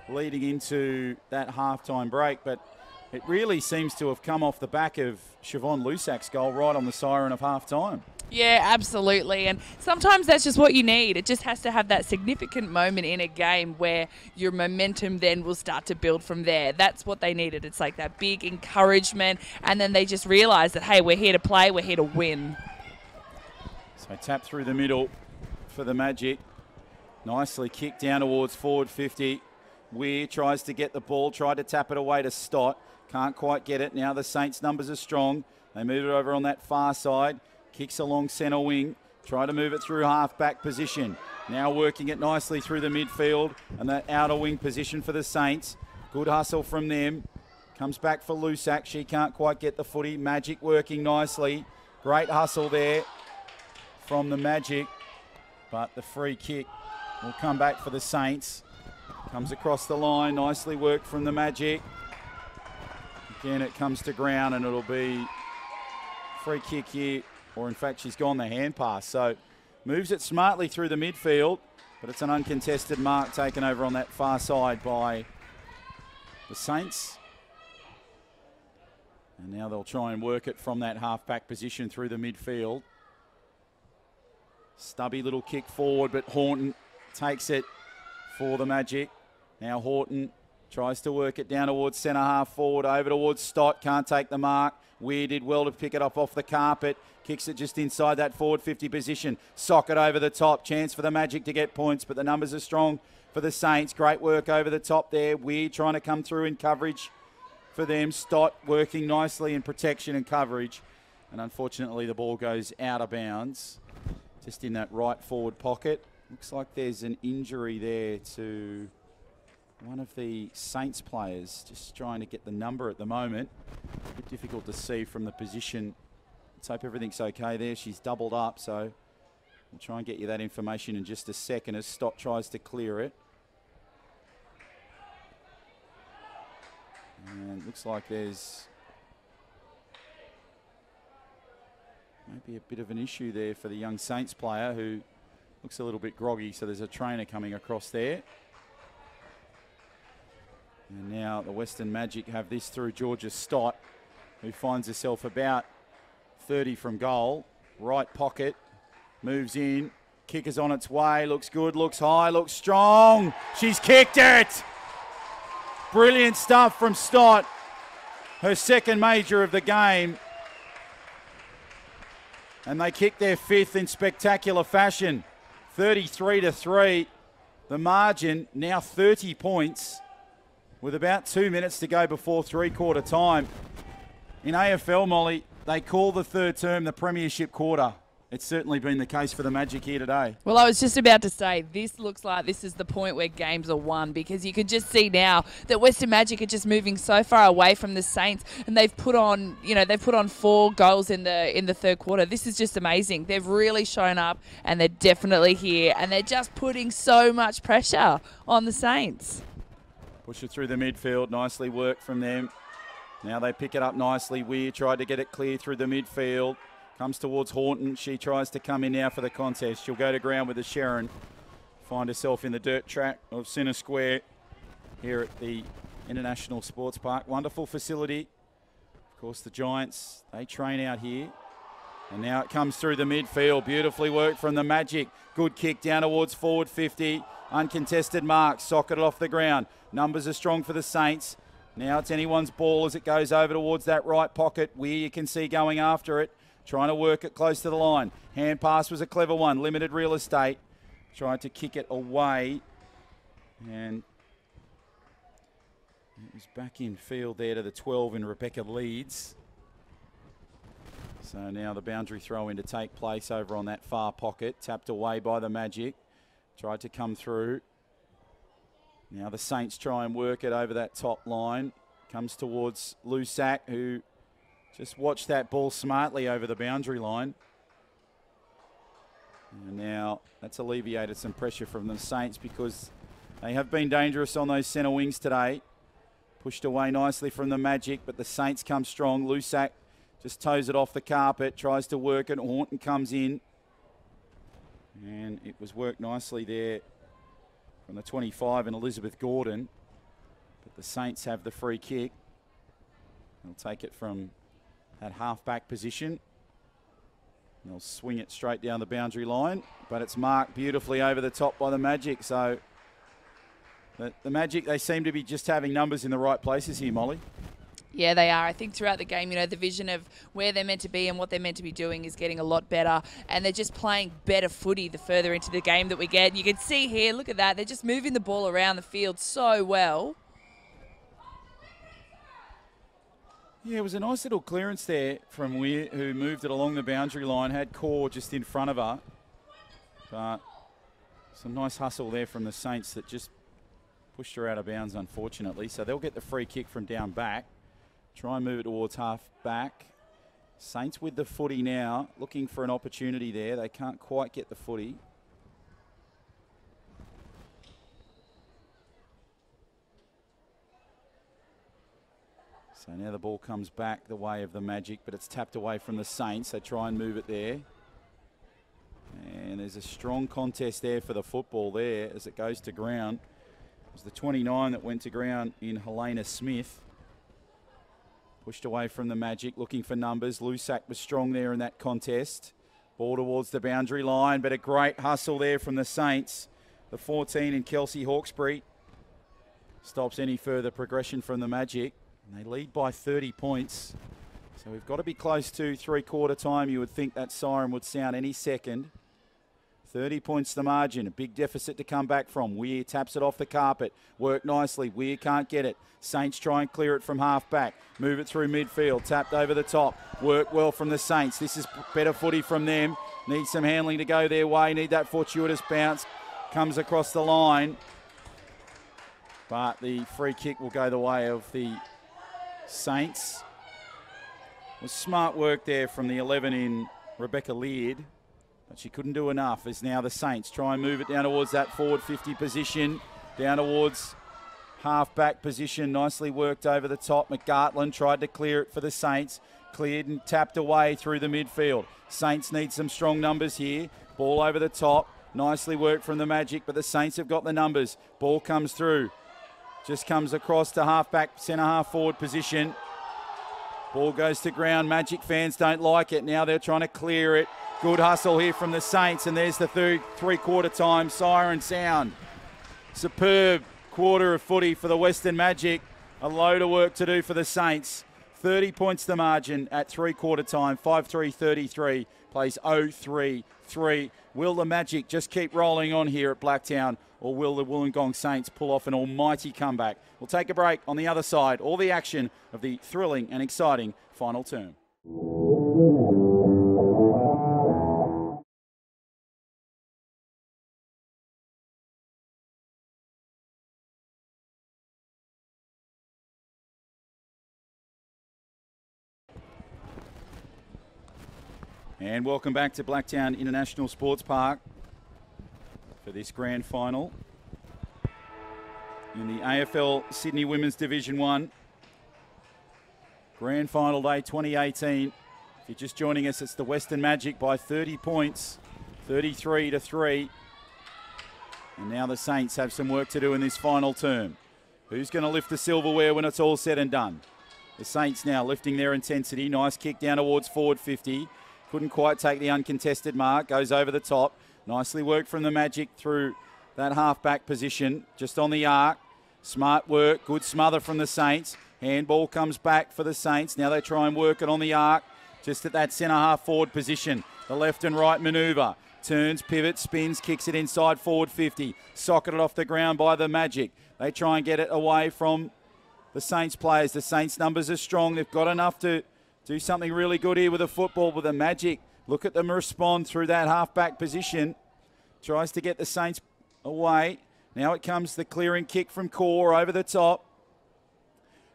leading into that halftime break, but it really seems to have come off the back of Siobhan Lusak's goal right on the siren of halftime. Yeah, absolutely. And sometimes that's just what you need. It just has to have that significant moment in a game where your momentum then will start to build from there. That's what they needed. It's like that big encouragement, and then they just realise that, hey, we're here to play, we're here to win. So tap through the middle for the Magic. Nicely kicked down towards forward 50. Weir tries to get the ball, tried to tap it away to Stott. Can't quite get it. Now the Saints' numbers are strong. They move it over on that far side. Kicks along centre wing. Try to move it through half-back position. Now working it nicely through the midfield and that outer wing position for the Saints. Good hustle from them. Comes back for Lusak. She can't quite get the footy. Magic working nicely. Great hustle there from the Magic. But the free kick will come back for the Saints. Comes across the line. Nicely worked from the Magic. Again, it comes to ground and it'll be free kick here. Or in fact, she's gone the hand pass. So moves it smartly through the midfield. But it's an uncontested mark taken over on that far side by the Saints. And now they'll try and work it from that half-back position through the midfield. Stubby little kick forward, but Horton takes it for the Magic. Now Horton tries to work it down towards centre half forward, over towards Stott, can't take the mark. Weir did well to pick it up off the carpet. Kicks it just inside that forward 50 position. Socket over the top, chance for the Magic to get points, but the numbers are strong for the Saints. Great work over the top there. Weir trying to come through in coverage for them. Stott working nicely in protection and coverage. And unfortunately, the ball goes out of bounds, just in that right forward pocket. Looks like there's an injury there to one of the Saints players, just trying to get the number at the moment. A bit difficult to see from the position. Let's hope everything's okay there. She's doubled up, so we'll try and get you that information in just a second as Stott tries to clear it. And it looks like there's maybe a bit of an issue there for the young Saints player who looks a little bit groggy, so there's a trainer coming across there. And now the Western Magic have this through Georgia Stott, who finds herself about 30 from goal. Right pocket, moves in, kick is on its way, looks good, looks high, looks strong. She's kicked it! Brilliant stuff from Stott. Her second major of the game. And they kick their fifth in spectacular fashion. 33-3. The margin now 30 points with about 2 minutes to go before three-quarter time. In AFL, Molly, they call the third term the premiership quarter. It's certainly been the case for the Magic here today. Well, I was just about to say, this looks like this is the point where games are won, because you can just see now that Western Magic are just moving so far away from the Saints, and they've put on, they've put on 4 goals in the third quarter. This is just amazing. They've really shown up, and they're definitely here, and they're just putting so much pressure on the Saints. Push it through the midfield, nicely worked from them. Now they pick it up nicely. Weir tried to get it clear through the midfield. Comes towards Horton. She tries to come in now for the contest. She'll go to ground with the Sharon. Find herself in the dirt track of Centre Square here at the International Sports Park. Wonderful facility. Of course, the Giants, they train out here. And now it comes through the midfield. Beautifully worked from the Magic. Good kick down towards forward 50. Uncontested mark. Socketed off the ground. Numbers are strong for the Saints. Now it's anyone's ball as it goes over towards that right pocket. Weir, you can see going after it. Trying to work it close to the line. Hand pass was a clever one. Limited real estate. Tried to kick it away. And it was back in field there to the 12 in Rebecca Leeds. So now the boundary throw in to take place over on that far pocket. Tapped away by the Magic. Tried to come through. Now the Saints try and work it over that top line. Comes towards Lusak, who just watched that ball smartly over the boundary line. And now that's alleviated some pressure from the Saints because they have been dangerous on those centre wings today. Pushed away nicely from the Magic, but the Saints come strong. Lusak just toes it off the carpet, tries to work it. Horton comes in. And it was worked nicely there from the 25 and Elizabeth Gordon. But the Saints have the free kick. They'll take it from that half-back position. They'll swing it straight down the boundary line, but it's marked beautifully over the top by the Magic. So the Magic, they seem to be just having numbers in the right places here, Molly. Yeah, they are. I think throughout the game, the vision of where they're meant to be and what they're meant to be doing is getting a lot better, and they're just playing better footy the further into the game that we get. And you can see here, look at that, they're just moving the ball around the field so well. Yeah, it was a nice little clearance there from Weir, who moved it along the boundary line, had Core just in front of her. But Some nice hustle there from the Saints that just pushed her out of bounds, unfortunately. So they'll get the free kick from down back. Try and move it towards half back. Saints with the footy now, looking for an opportunity there. They can't quite get the footy. So now the ball comes back the way of the Magic, but it's tapped away from the Saints. They try and move it there. And there's a strong contest there for the football there as it goes to ground. It was the 29 that went to ground in Helena Smith. Pushed away from the Magic, looking for numbers. Lusak was strong there in that contest. Ball towards the boundary line, but a great hustle there from the Saints. The 14 in Kelsey Hawkesbury stops any further progression from the Magic. And they lead by 30 points. So we've got to be close to three-quarter time. You would think that siren would sound any second. 30 points the margin, a big deficit to come back from. Weir taps it off the carpet, worked nicely. Weir can't get it. Saints try and clear it from half back. Move it through midfield, tapped over the top. Work well from the Saints. This is better footy from them. Need some handling to go their way. Need that fortuitous bounce. Comes across the line. But the free kick will go the way of the Saints. It was smart work there from the 11 in Rebecca Leard. But she couldn't do enough as now the Saints try and move it down towards that forward 50 position. Down towards half-back position. Nicely worked over the top. McGartland tried to clear it for the Saints. Cleared and tapped away through the midfield. Saints need some strong numbers here. Ball over the top. Nicely worked from the Magic, but the Saints have got the numbers. Ball comes through. Just comes across to half-back, centre-half forward position. Ball goes to ground. Magic fans don't like it. Now they're trying to clear it. Good hustle here from the Saints, and there's the three-quarter time siren sound. Superb quarter of footy for the Western Magic. A load of work to do for the Saints. 30 points the margin at three-quarter time. 5-3-33, plays 0-3-3. Will the Magic just keep rolling on here at Blacktown, or will the Wollongong Saints pull off an almighty comeback? We'll take a break. On the other side, all the action of the thrilling and exciting final term. And welcome back to Blacktown International Sports Park for this grand final in the AFL Sydney Women's Division 1. Grand Final Day 2018. If you're just joining us, it's the Western Magic by 30 points, 33-3. And now the Saints have some work to do in this final term. Who's going to lift the silverware when it's all said and done? The Saints now lifting their intensity. Nice kick down towards forward 50. Couldn't quite take the uncontested mark. Goes over the top. Nicely worked from the Magic through that half-back position. Just on the arc. Smart work. Good smother from the Saints. Handball comes back for the Saints. Now they try and work it on the arc. Just at that centre-half forward position. The left and right manoeuvre. Turns, pivots, spins, kicks it inside forward 50. Socketed off the ground by the Magic. They try and get it away from the Saints players. The Saints numbers are strong. They've got enough to do something really good here with the football, with the Magic. Look at them respond through that half-back position. Tries to get the Saints away. Now it comes the clearing kick from Core over the top.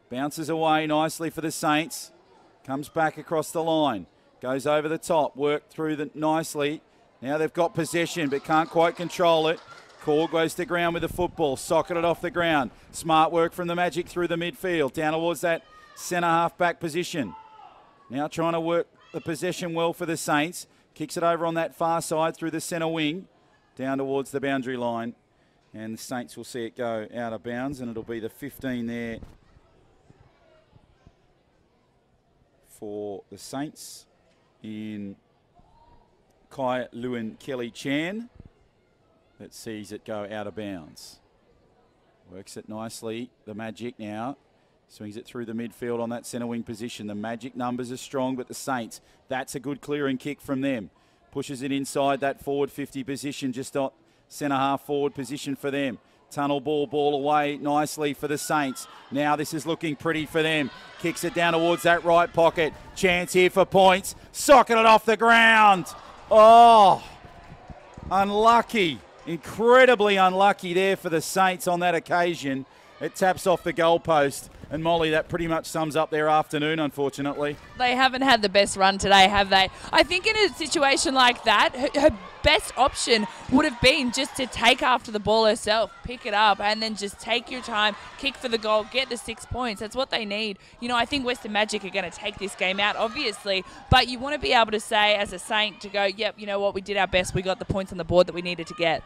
Bounces away nicely for the Saints. Comes back across the line. Goes over the top. Worked through the nicely. Now they've got possession but can't quite control it. Core goes to ground with the football. Socketed off the ground. Smart work from the Magic through the midfield. Down towards that centre half-back position. Now trying to work the possession well for the Saints. Kicks it over on that far side through the centre wing. Down towards the boundary line. And the Saints will see it go out of bounds. And it'll be the 15 there for the Saints in Kai Lewin Kelly Chan. That sees it go out of bounds. Works it nicely. The Magic now. Swings it through the midfield on that centre wing position. The Magic numbers are strong, but the Saints, that's a good clearing kick from them. Pushes it inside that forward 50 position, just on centre half forward position for them. Tunnel ball away nicely for the Saints. Now this is looking pretty for them. Kicks it down towards that right pocket. Chance here for points. Socketed off the ground. Oh, unlucky. Incredibly unlucky there for the Saints on that occasion. It taps off the goalpost. And Molly, that pretty much sums up their afternoon, unfortunately. They haven't had the best run today, have they? I think in a situation like that, her best option would have been just to take after the ball herself, pick it up, and then just take your time, kick for the goal, get the 6 points. That's what they need. You know, I think Western Magic are going to take this game out, obviously, but you want to be able to say, as a Saint, to go, yep, you know what, we did our best. We got the points on the board that we needed to get.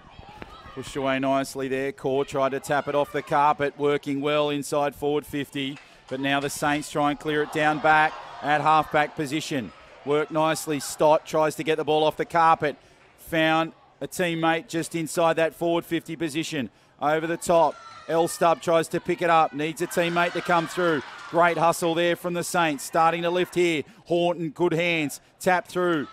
Pushed away nicely there. Core tried to tap it off the carpet, working well inside forward 50. But now the Saints try and clear it down back at halfback position. Work nicely. Stott tries to get the ball off the carpet. Found a teammate just inside that forward 50 position. Over the top. Elstub tries to pick it up. Needs a teammate to come through. Great hustle there from the Saints. Starting to lift here. Horton, good hands. Tap through.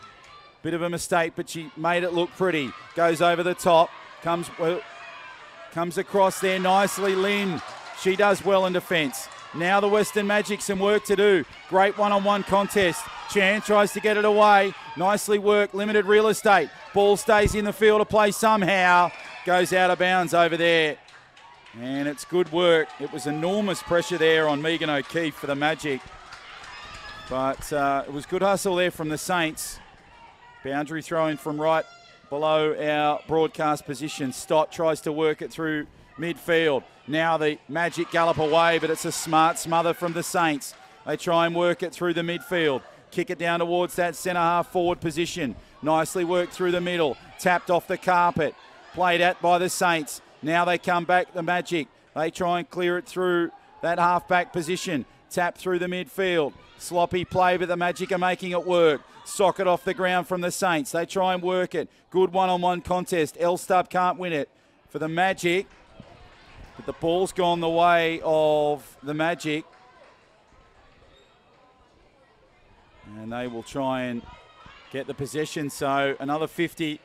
Bit of a mistake, but she made it look pretty. Goes over the top. Comes across there nicely, Lynn. She does well in defence. Now the Western Magic, some work to do. Great one-on-one contest. Chan tries to get it away. Nicely worked, limited real estate. Ball stays in the field of play somehow. Goes out of bounds over there. And it's good work. It was enormous pressure there on Megan O'Keefe for the Magic. But it was good hustle there from the Saints. Boundary throw in from right below our broadcast position. Stott tries to work it through midfield. Now the Magic gallop away, but it's a smart smother from the Saints. They try and work it through the midfield. Kick it down towards that centre half forward position. Nicely worked through the middle. Tapped off the carpet. Played at by the Saints. Now they come back, the Magic. They try and clear it through that half-back position. Tap through the midfield. Sloppy play, but the Magic are making it work. Sock it off the ground from the Saints. They try and work it. Good one-on-one contest. Elstub can't win it for the Magic. But the ball's gone the way of the Magic. And they will try and get the possession. So another 50.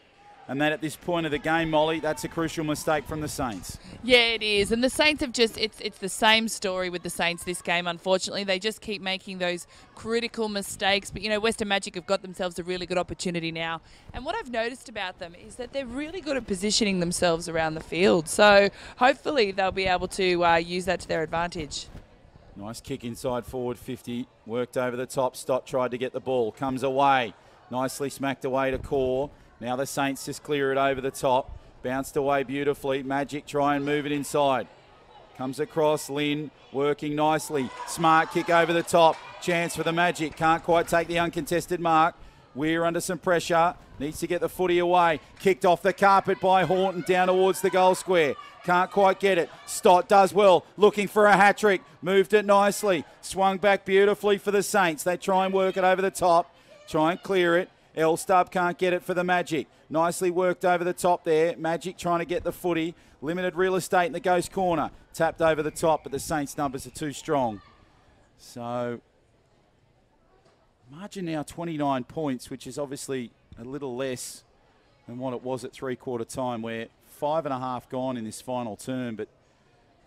And that at this point of the game, Molly, that's a crucial mistake from the Saints. Yeah, it is. And the Saints have just, it's the same story with the Saints this game, unfortunately. They just keep making those critical mistakes. But, you know, Western Magic have got themselves a really good opportunity now. And what I've noticed about them is that they're really good at positioning themselves around the field. So hopefully they'll be able to use that to their advantage. Nice kick inside forward 50. Worked over the top. Stott tried to get the ball. Comes away. Nicely smacked away to Core. Now the Saints just clear it over the top. Bounced away beautifully. Magic try and move it inside. Comes across. Lynn working nicely. Smart kick over the top. Chance for the Magic. Can't quite take the uncontested mark. Weir under some pressure. Needs to get the footy away. Kicked off the carpet by Horton down towards the goal square. Can't quite get it. Stott does well. Looking for a hat-trick. Moved it nicely. Swung back beautifully for the Saints. They try and work it over the top. Try and clear it. Elstub can't get it for the Magic. Nicely worked over the top there. Magic trying to get the footy. Limited real estate in the ghost corner. Tapped over the top, but the Saints' numbers are too strong. So, margin now 29 points, which is obviously a little less than what it was at three-quarter time. We're 5.5 gone in this final term, but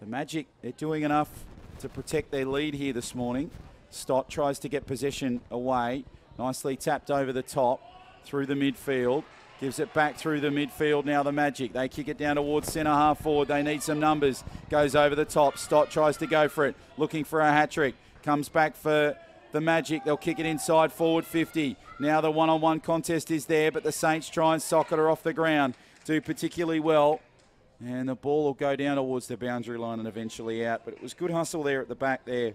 the Magic, they're doing enough to protect their lead here this morning. Stott tries to get possession away. Nicely tapped over the top, through the midfield. Gives it back through the midfield now, the Magic. They kick it down towards centre half forward. They need some numbers. Goes over the top. Stott tries to go for it. Looking for a hat-trick. Comes back for the Magic. They'll kick it inside forward 50. Now the one-on-one contest is there, but the Saints try and socket her off the ground. Do particularly well. And the ball will go down towards the boundary line and eventually out. But it was good hustle there at the back there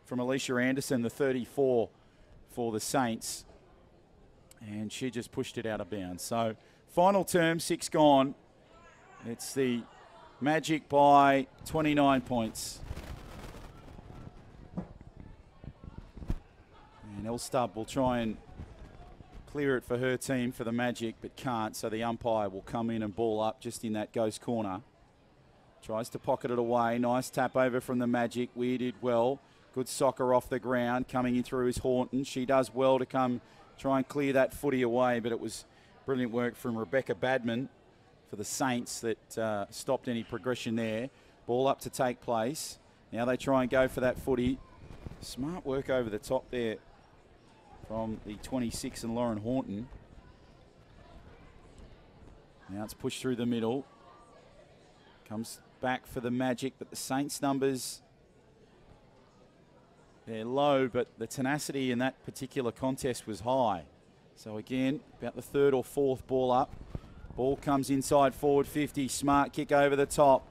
from Alicia Anderson, the 34. For the Saints, and she just pushed it out of bounds. So final term, 6 gone. It's the Magic by 29 points. And Elstub will try and clear it for her team for the Magic, but can't, so the umpire will come in and ball up just in that ghost corner. Tries to pocket it away. Nice tap over from the Magic. Weir did well. Good soccer off the ground. Coming in through is Horton. She does well to come try and clear that footy away, but it was brilliant work from Rebecca Badman for the Saints that stopped any progression there. Ball up to take place. Now they try and go for that footy. Smart work over the top there from the 26 and Lauren Horton. Now it's pushed through the middle. Comes back for the Magic, but the Saints numbers, they're low, but the tenacity in that particular contest was high. So again, about the third or fourth ball up. Ball comes inside forward 50. Smart kick over the top.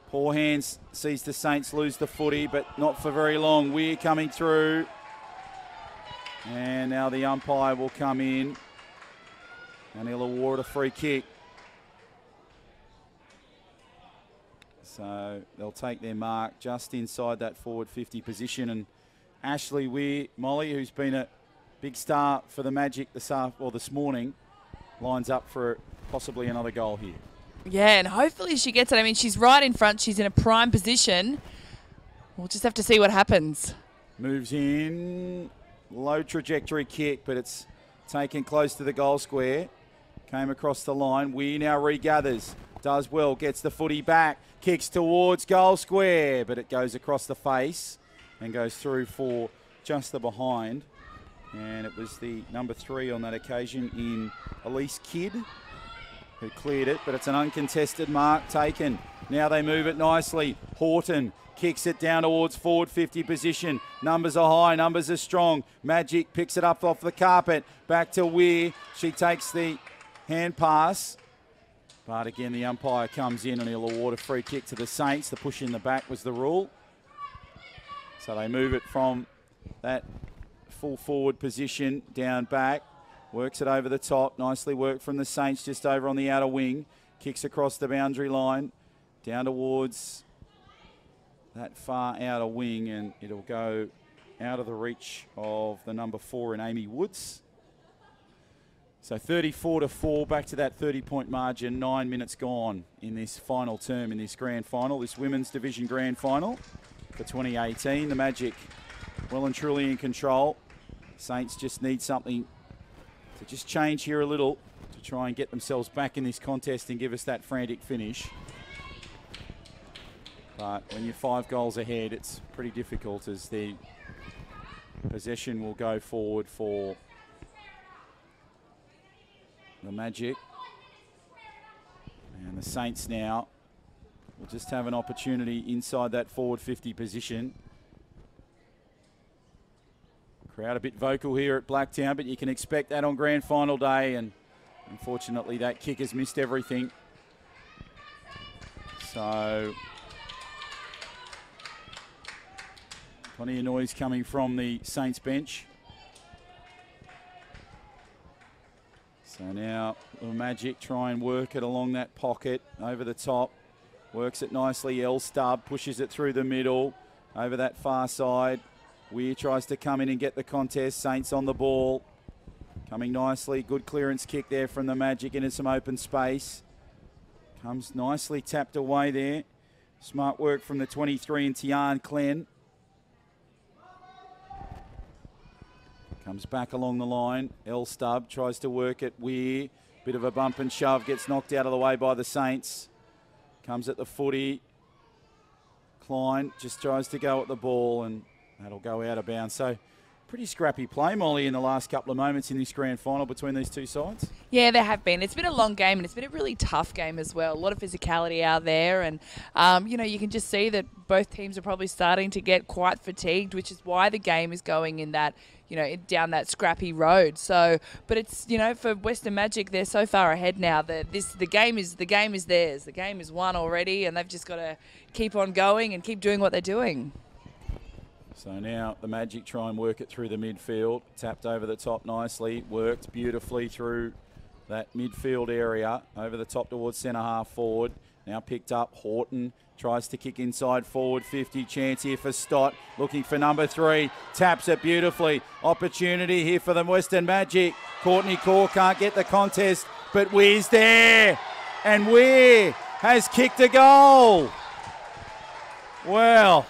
Poor hands sees the Saints lose the footy, but not for very long. Weir coming through. And now the umpire will come in. And he'll award a free kick. So they'll take their mark just inside that forward 50 position. And Ashley Weir, Molly, who's been a big star for the Magic this morning, lines up for possibly another goal here. Yeah, and hopefully she gets it. I mean, she's right in front. She's in a prime position. We'll just have to see what happens. Moves in. Low trajectory kick, but it's taken close to the goal square. Came across the line. Weir now regathers. Does well. Gets the footy back. Kicks towards goal square, but it goes across the face and goes through for just the behind. And it was the number 3 on that occasion in Elise Kidd who cleared it, but it's an uncontested mark taken. Now they move it nicely. Horton kicks it down towards forward 50 position. Numbers are high, numbers are strong. Magic picks it up off the carpet. Back to Weir. She takes the hand pass. But again, the umpire comes in and he'll award a free kick to the Saints. The push in the back was the rule. So they move it from that full forward position down back. Works it over the top. Nicely worked from the Saints just over on the outer wing. Kicks across the boundary line. Down towards that far outer wing, and it'll go out of the reach of the number 4 in Amy Woods. So 34-4, back to that 30-point margin. 9 minutes gone in this final term, in this grand final, this women's division grand final for 2018. The Magic well and truly in control. Saints just need something to just change here a little to try and get themselves back in this contest and give us that frantic finish. But when you're 5 goals ahead, it's pretty difficult, as the possession will go forward for the Magic. And the Saints now will just have an opportunity inside that forward 50 position. Crowd a bit vocal here at Blacktown, but you can expect that on grand final day, and unfortunately that kick has missed everything. So plenty of noise coming from the Saints bench. So now the Magic try and work it along that pocket over the top. Works it nicely. L-Stub pushes it through the middle over that far side. Weir tries to come in and get the contest. Saints on the ball. Coming nicely. Good clearance kick there from the Magic into some open space. Comes nicely tapped away there. Smart work from the 23 in Tian Glenn. Comes back along the line. L-Stub tries to work it. Weir. Bit of a bump and shove. Gets knocked out of the way by the Saints. Comes at the footy. Klein just tries to go at the ball, and that'll go out of bounds. So pretty scrappy play, Molly, in the last couple of moments in this grand final between these two sides. Yeah, there have been. It's been a long game, and it's been a really tough game as well. A lot of physicality out there, and you can just see that both teams are probably starting to get quite fatigued, which is why the game is going in that, down that scrappy road. So, but it's, for Western Magic, they're so far ahead now that the game is theirs. The game is won already, and they've just got to keep on going and keep doing what they're doing. So now the Magic try and work it through the midfield. Tapped over the top nicely. Worked beautifully through that midfield area. Over the top towards centre half forward. Now picked up. Horton tries to kick inside forward 50. Chance here for Stott. Looking for number 3. Taps it beautifully. Opportunity here for the Western Magic. Courtney Core can't get the contest, but Weir's there. And Weir has kicked a goal. Well,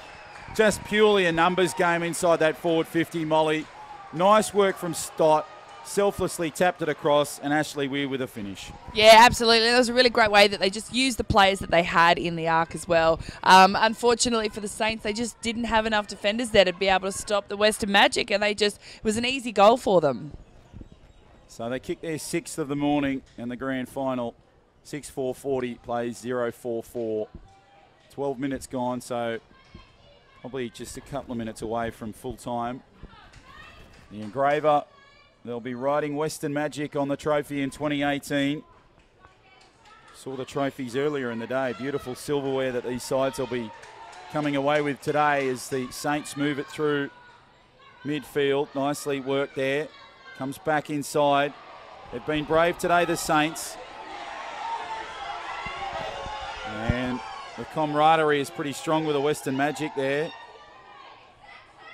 just purely a numbers game inside that forward 50, Molly. Nice work from Stott. Selflessly tapped it across, and Ashley Weir with a finish. Yeah, absolutely. That was a really great way that they just used the players that they had in the arc as well. Unfortunately for the Saints, they just didn't have enough defenders there to be able to stop the Western Magic, and it was an easy goal for them. So they kicked their 6th of the morning in the grand final 6-4-40 plays 0-4-4. 12 minutes gone, so probably just a couple of minutes away from full time. The engraver, they'll be riding Western Magic on the trophy in 2018. Saw the trophies earlier in the day. Beautiful silverware that these sides will be coming away with today as the Saints move it through midfield. Nicely worked there. Comes back inside. They've been brave today, the Saints. And the camaraderie is pretty strong with the Western Magic there.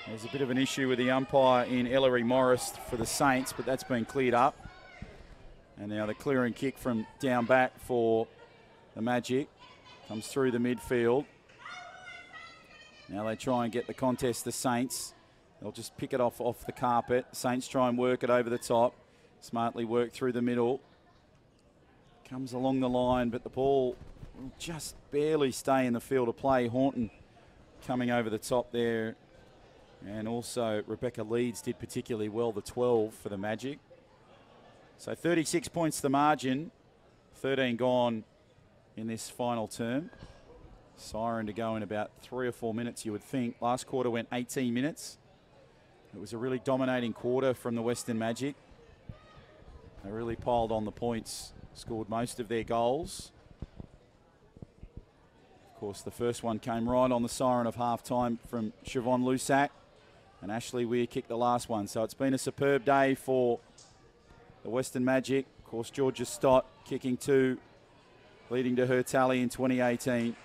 There's a bit of an issue with the umpire in Ellery Morris for the Saints, but that's been cleared up. And now the clearing kick from down back for the Magic. Comes through the midfield. Now they try and get the contest, the Saints. They'll just pick it off the carpet. Saints try and work it over the top. Smartly work through the middle. Comes along the line, but the ball will just barely stay in the field of play. Horton coming over the top there. And also Rebecca Leeds did particularly well, the 12 for the Magic. So 36 points the margin. 13 gone in this final term. Siren to go in about 3 or 4 minutes, you would think. Last quarter went 18 minutes. It was a really dominating quarter from the Western Magic. They really piled on the points, scored most of their goals. Of course, the first one came right on the siren of half-time from Siobhan Lusac, and Ashley Weir kicked the last one. So it's been a superb day for the Western Magic. Of course, Georgia Stott kicking 2, leading to her tally in 2018.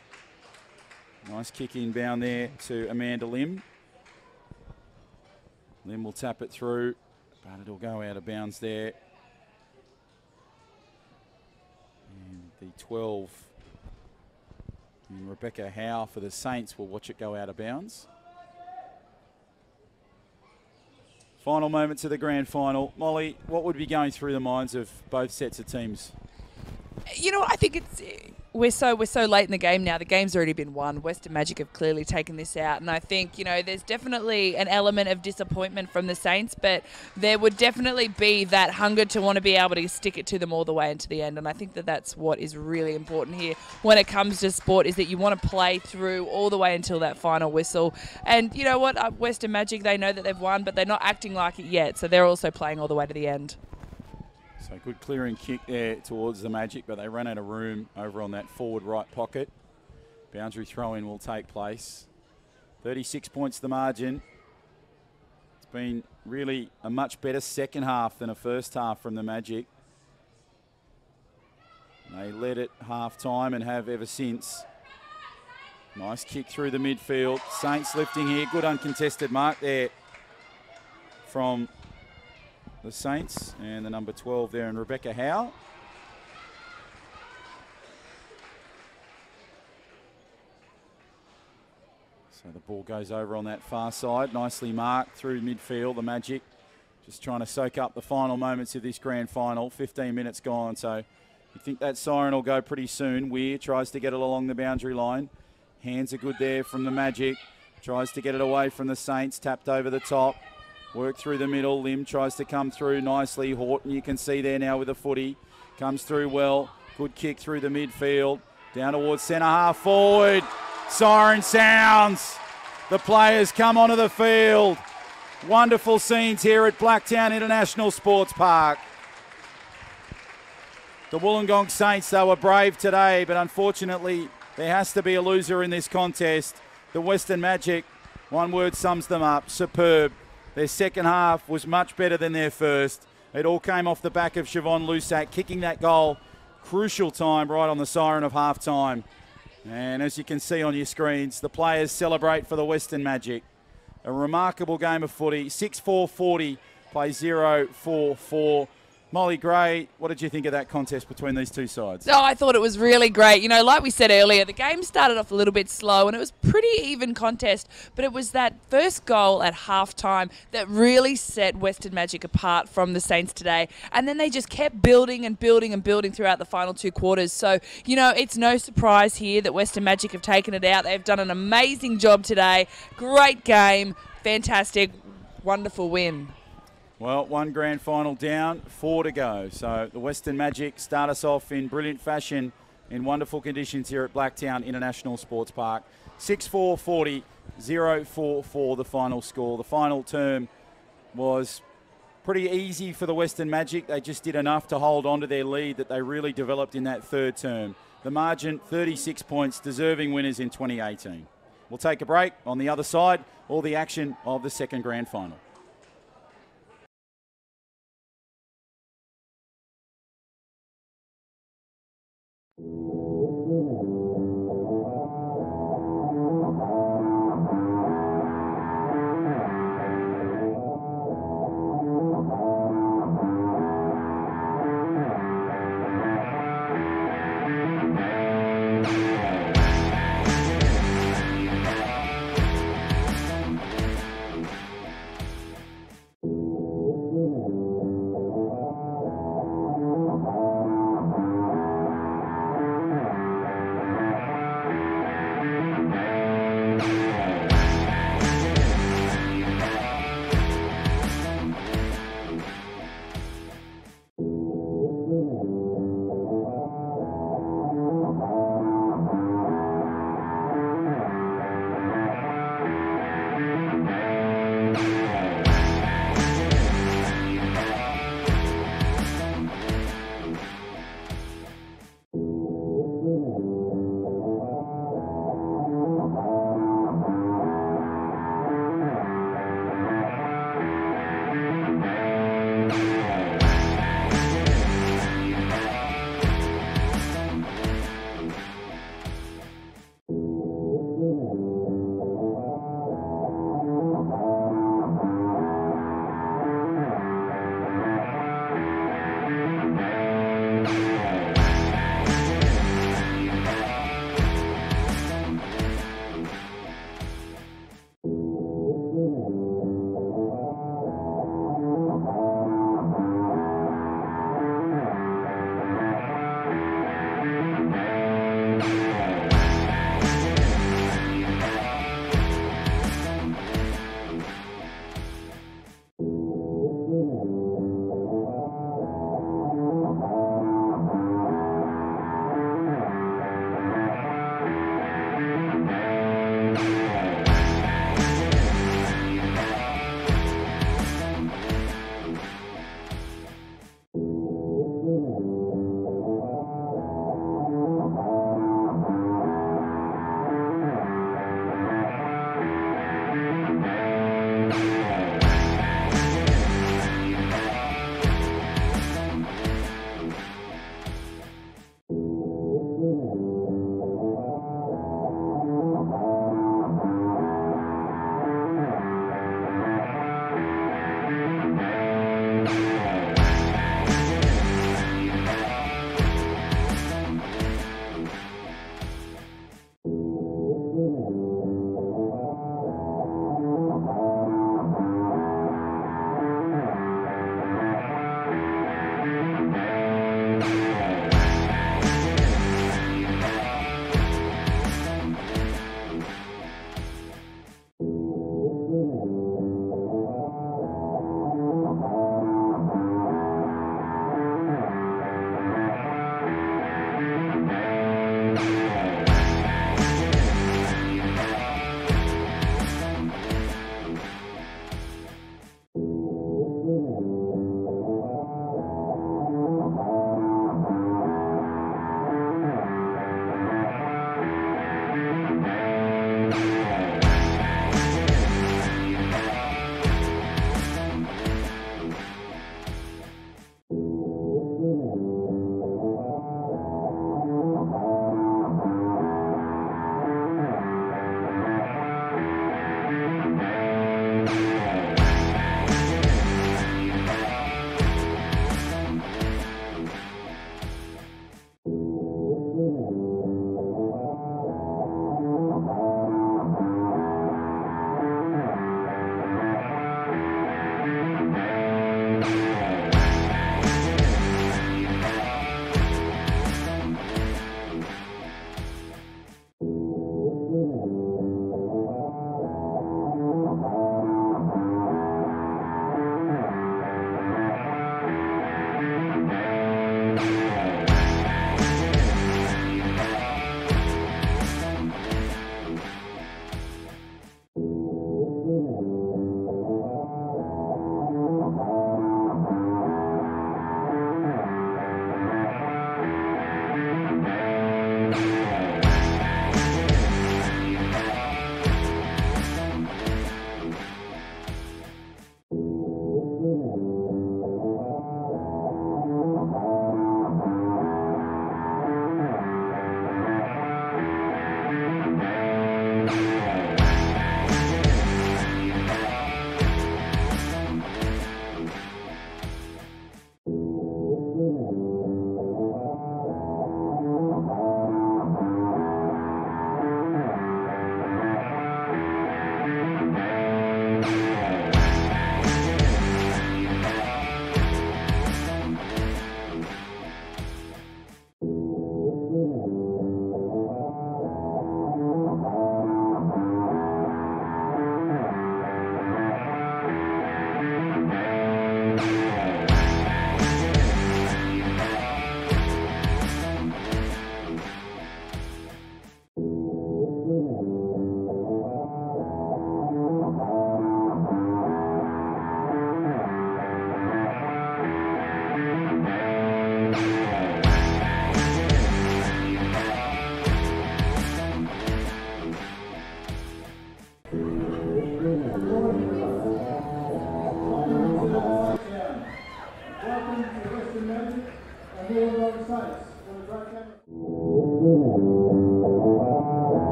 Nice kick inbound there to Amanda Lim. Lim will tap it through, but it'll go out of bounds there. And the 12, and Rebecca Howe for the Saints will watch it go out of bounds. Final moments of the grand final. Molly, what would be going through the minds of both sets of teams? You know, I think we're so late in the game now. The game's already been won. Western Magic have clearly taken this out, and I think, you know, there's definitely an element of disappointment from the Saints, but there would definitely be that hunger to want to be able to stick it to them all the way into the end, and I think that that's what is really important here when it comes to sport, is that you want to play through all the way until that final whistle. And you know what, Western Magic, they know that they've won, but they're not acting like it yet, so they're also playing all the way to the end. So good clearing kick there towards the Magic, but they run out of room over on that forward right pocket. Boundary throw-in will take place. 36 points the margin. It's been really a much better second half than a first half from the Magic. They led at half-time and have ever since. Nice kick through the midfield. Saints lifting here. Good uncontested mark there from the Saints, and the number 12 there, and Rebecca Howe. So the ball goes over on that far side, nicely marked through midfield. The Magic just trying to soak up the final moments of this grand final. 15 minutes gone, so you think that siren will go pretty soon. Weir tries to get it along the boundary line. Hands are good there from the Magic. Tries to get it away from the Saints, tapped over the top. Work through the middle. Lim tries to come through nicely. Horton, you can see there now with a footy. Comes through well. Good kick through the midfield. Down towards centre half forward. Siren sounds. The players come onto the field. Wonderful scenes here at Blacktown International Sports Park. The Wollongong Saints, they were brave today, but unfortunately there has to be a loser in this contest. The Western Magic, one word sums them up, superb. Their second half was much better than their first. It all came off the back of Siobhan Lusac kicking that goal. Crucial time right on the siren of half-time. And as you can see on your screens, the players celebrate for the Western Magic. A remarkable game of footy. 6-4-40, play 0-4-4. Molly Gray, what did you think of that contest between these two sides? Oh, I thought it was really great. You know, like we said earlier, the game started off a little bit slow and it was pretty even contest, but it was that first goal at halftime that really set Western Magic apart from the Saints today. And then they just kept building and building and building throughout the final 2 quarters. So, you know, it's no surprise here that Western Magic have taken it out. They've done an amazing job today. Great game. Fantastic. Wonderful win. Well, one grand final down, 4 to go. So the Western Magic start us off in brilliant fashion in wonderful conditions here at Blacktown International Sports Park. 6-4-40, 0-4-4 the final score. The final term was pretty easy for the Western Magic. They just did enough to hold on to their lead that they really developed in that third term. The margin, 36 points, deserving winners in 2018. We'll take a break. On the other side, all the action of the second grand final.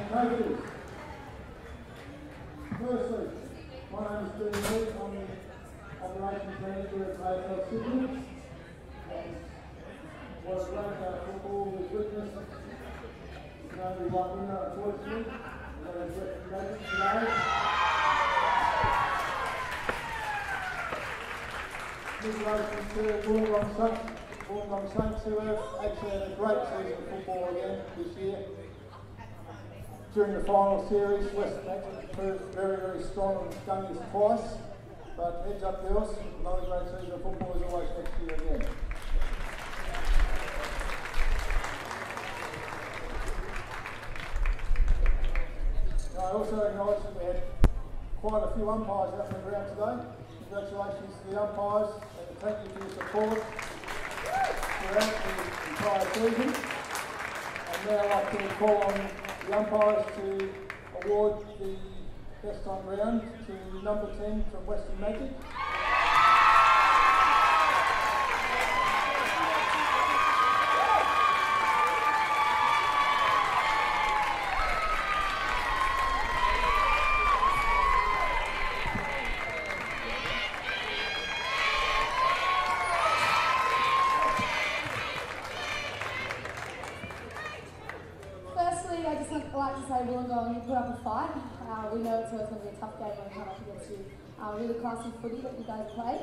coaches. Firstly, my name is Dean Wood. I'm the Operations Manager at AFL Sydney. What a great football we've witnessed. You can only one winner, unfortunately. That is recommended today. Congratulations to Wollongong Saints, who have actually had a great season of football again this year. During the final series, Western Magic proved very, very strong and stung us twice. But heads up, girls, another great season of football is always next year again. Now, I also acknowledge that we had quite a few umpires out on the ground today. Congratulations to the umpires and thank you for your support throughout the entire season. And now I'd like to call on the umpires to award the best on round to number 10 from Western Magic. Wollongong, you put up a fight. We know it's always going to be a tough game when we come up against you. Really classy footy that you guys played.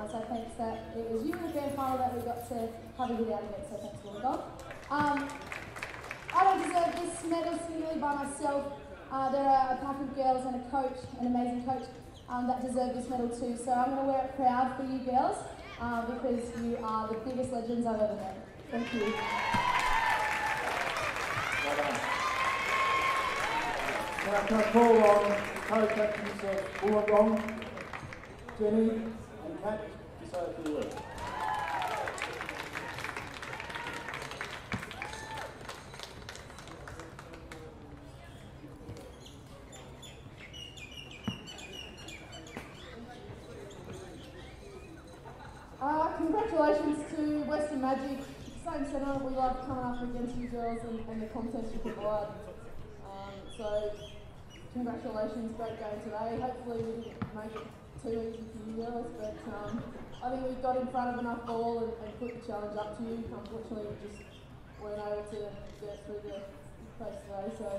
So thanks that it was you and the grand final that we got to have a hit out against. So thanks, Wollongong. I don't deserve this medal singularly by myself. There are a pack of girls and a coach, an amazing coach, that deserve this medal too. So I'm going to wear it proud for you girls because you are the biggest legends I've ever met. Thank you. Well done. Now can I call on the co-captains of Wollongong, Jenny and Kat, to say a few words. Congratulations to Western Magic. Same centre, we love coming up against you girls and the contest you provide. So, congratulations, great game today. Hopefully we didn't make it too easy for you girls, but I think we got in front of enough ball and put the challenge up to you. Unfortunately, we just weren't able to get through the place today. So,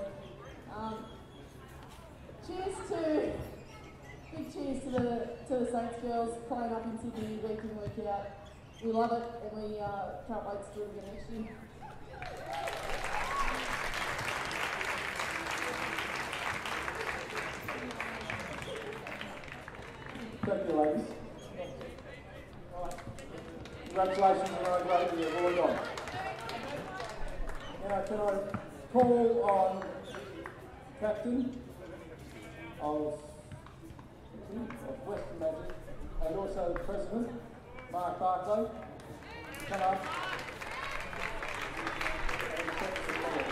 big cheers to the Saints girls playing up in Sydney week in, week out. We love it and we can't wait to do it again next year. Thank you, ladies. Congratulations on a great year. Well done. Now, can I call on captain of Western Magic and also the president, Mark Barclay, come up and accept the award.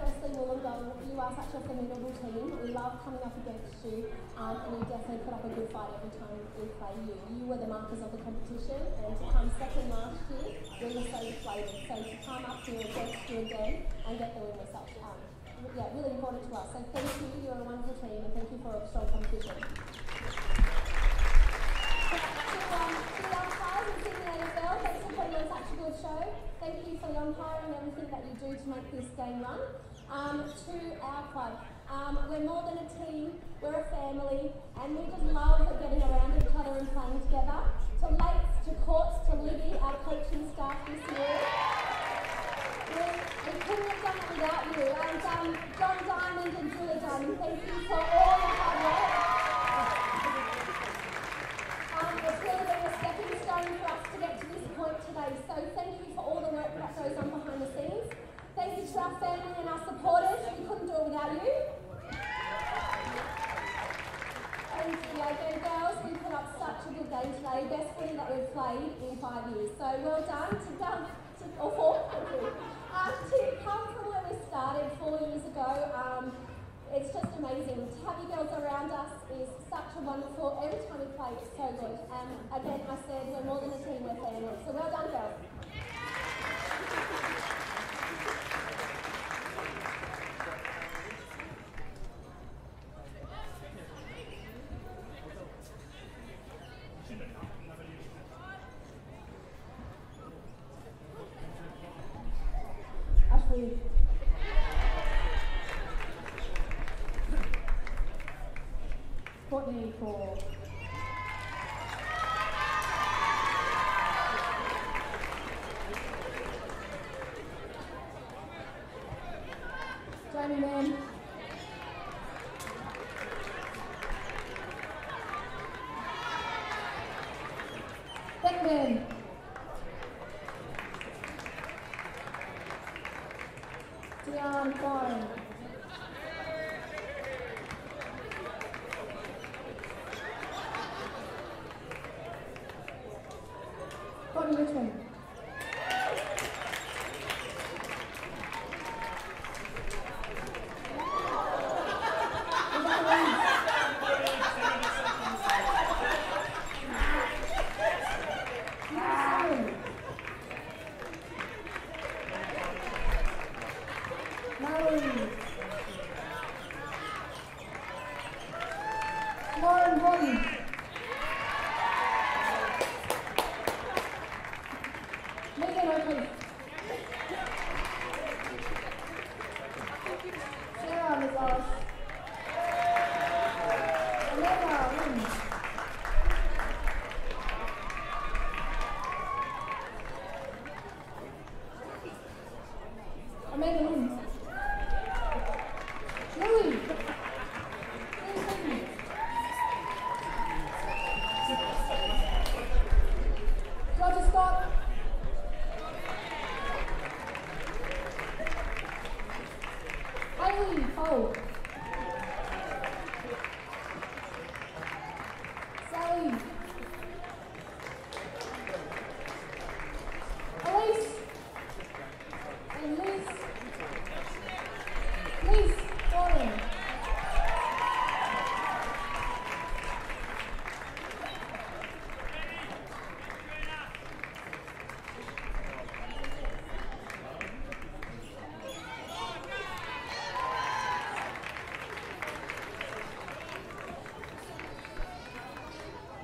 Firstly, Wollongong, you are such a formidable team. We love coming up against you, and you definitely put up a good fight every time we play you. You were the markers of the competition, and to come second last year, we were so deflated. So to come up here against you again and get the win was such, really important to us. So thank you, you're a wonderful team, and thank you for a strong competition. To the umpires in Sydney AFL, thanks for putting on such a good show. Thank you for the umpiring and everything that you do to make this game run. To our club, we're more than a team, we're a family, and we just love getting around each other and playing together. To Lates, to Courts, to Libby, our coaching staff this year. We couldn't have done it without you. John Diamond and Julie Diamond, thank you for all your hard work. It's really been a stepping stone for us to get to this point today, so thank you for all the work that goes on behind the scenes. Thank you to our family and our supporters. We couldn't do it without you. And girls, we put up such a good game today. Best footy that we've played in 5 years. So well done or 4, thank you. To come from where we started 4 years ago, it's just amazing. To have you girls around us is such a wonderful, every time we play it's so good. Again, I said we're more than a team, we're family. So well done, girls. Ashley. Courtney for Jamie Man. Beckman. Dion Fine. Courtney Richmond. Lauren Brodden. Megan O'Keefe. Sarah Mazalas. Amanda Lynn. Amanda Lynn. Lily. Roger Scott. Hayley Cole. Sally. Elise. And Liz. Liz Warren.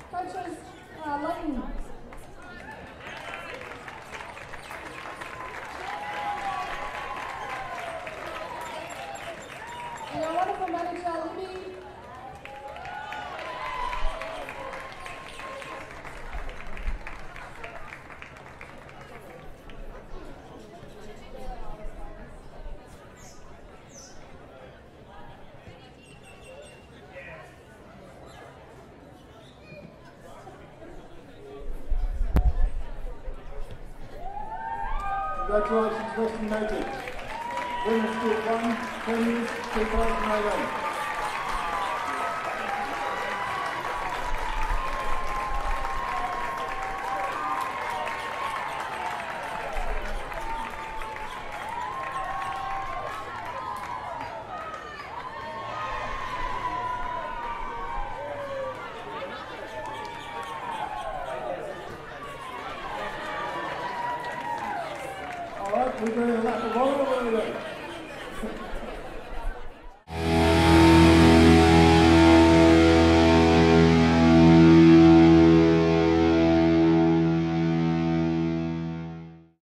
Coaches, Leighton. And our wonderful manager, Libby. Congratulations, Western United. Women's Group 1, Premiers 2018. All right, we're doing a lap of water.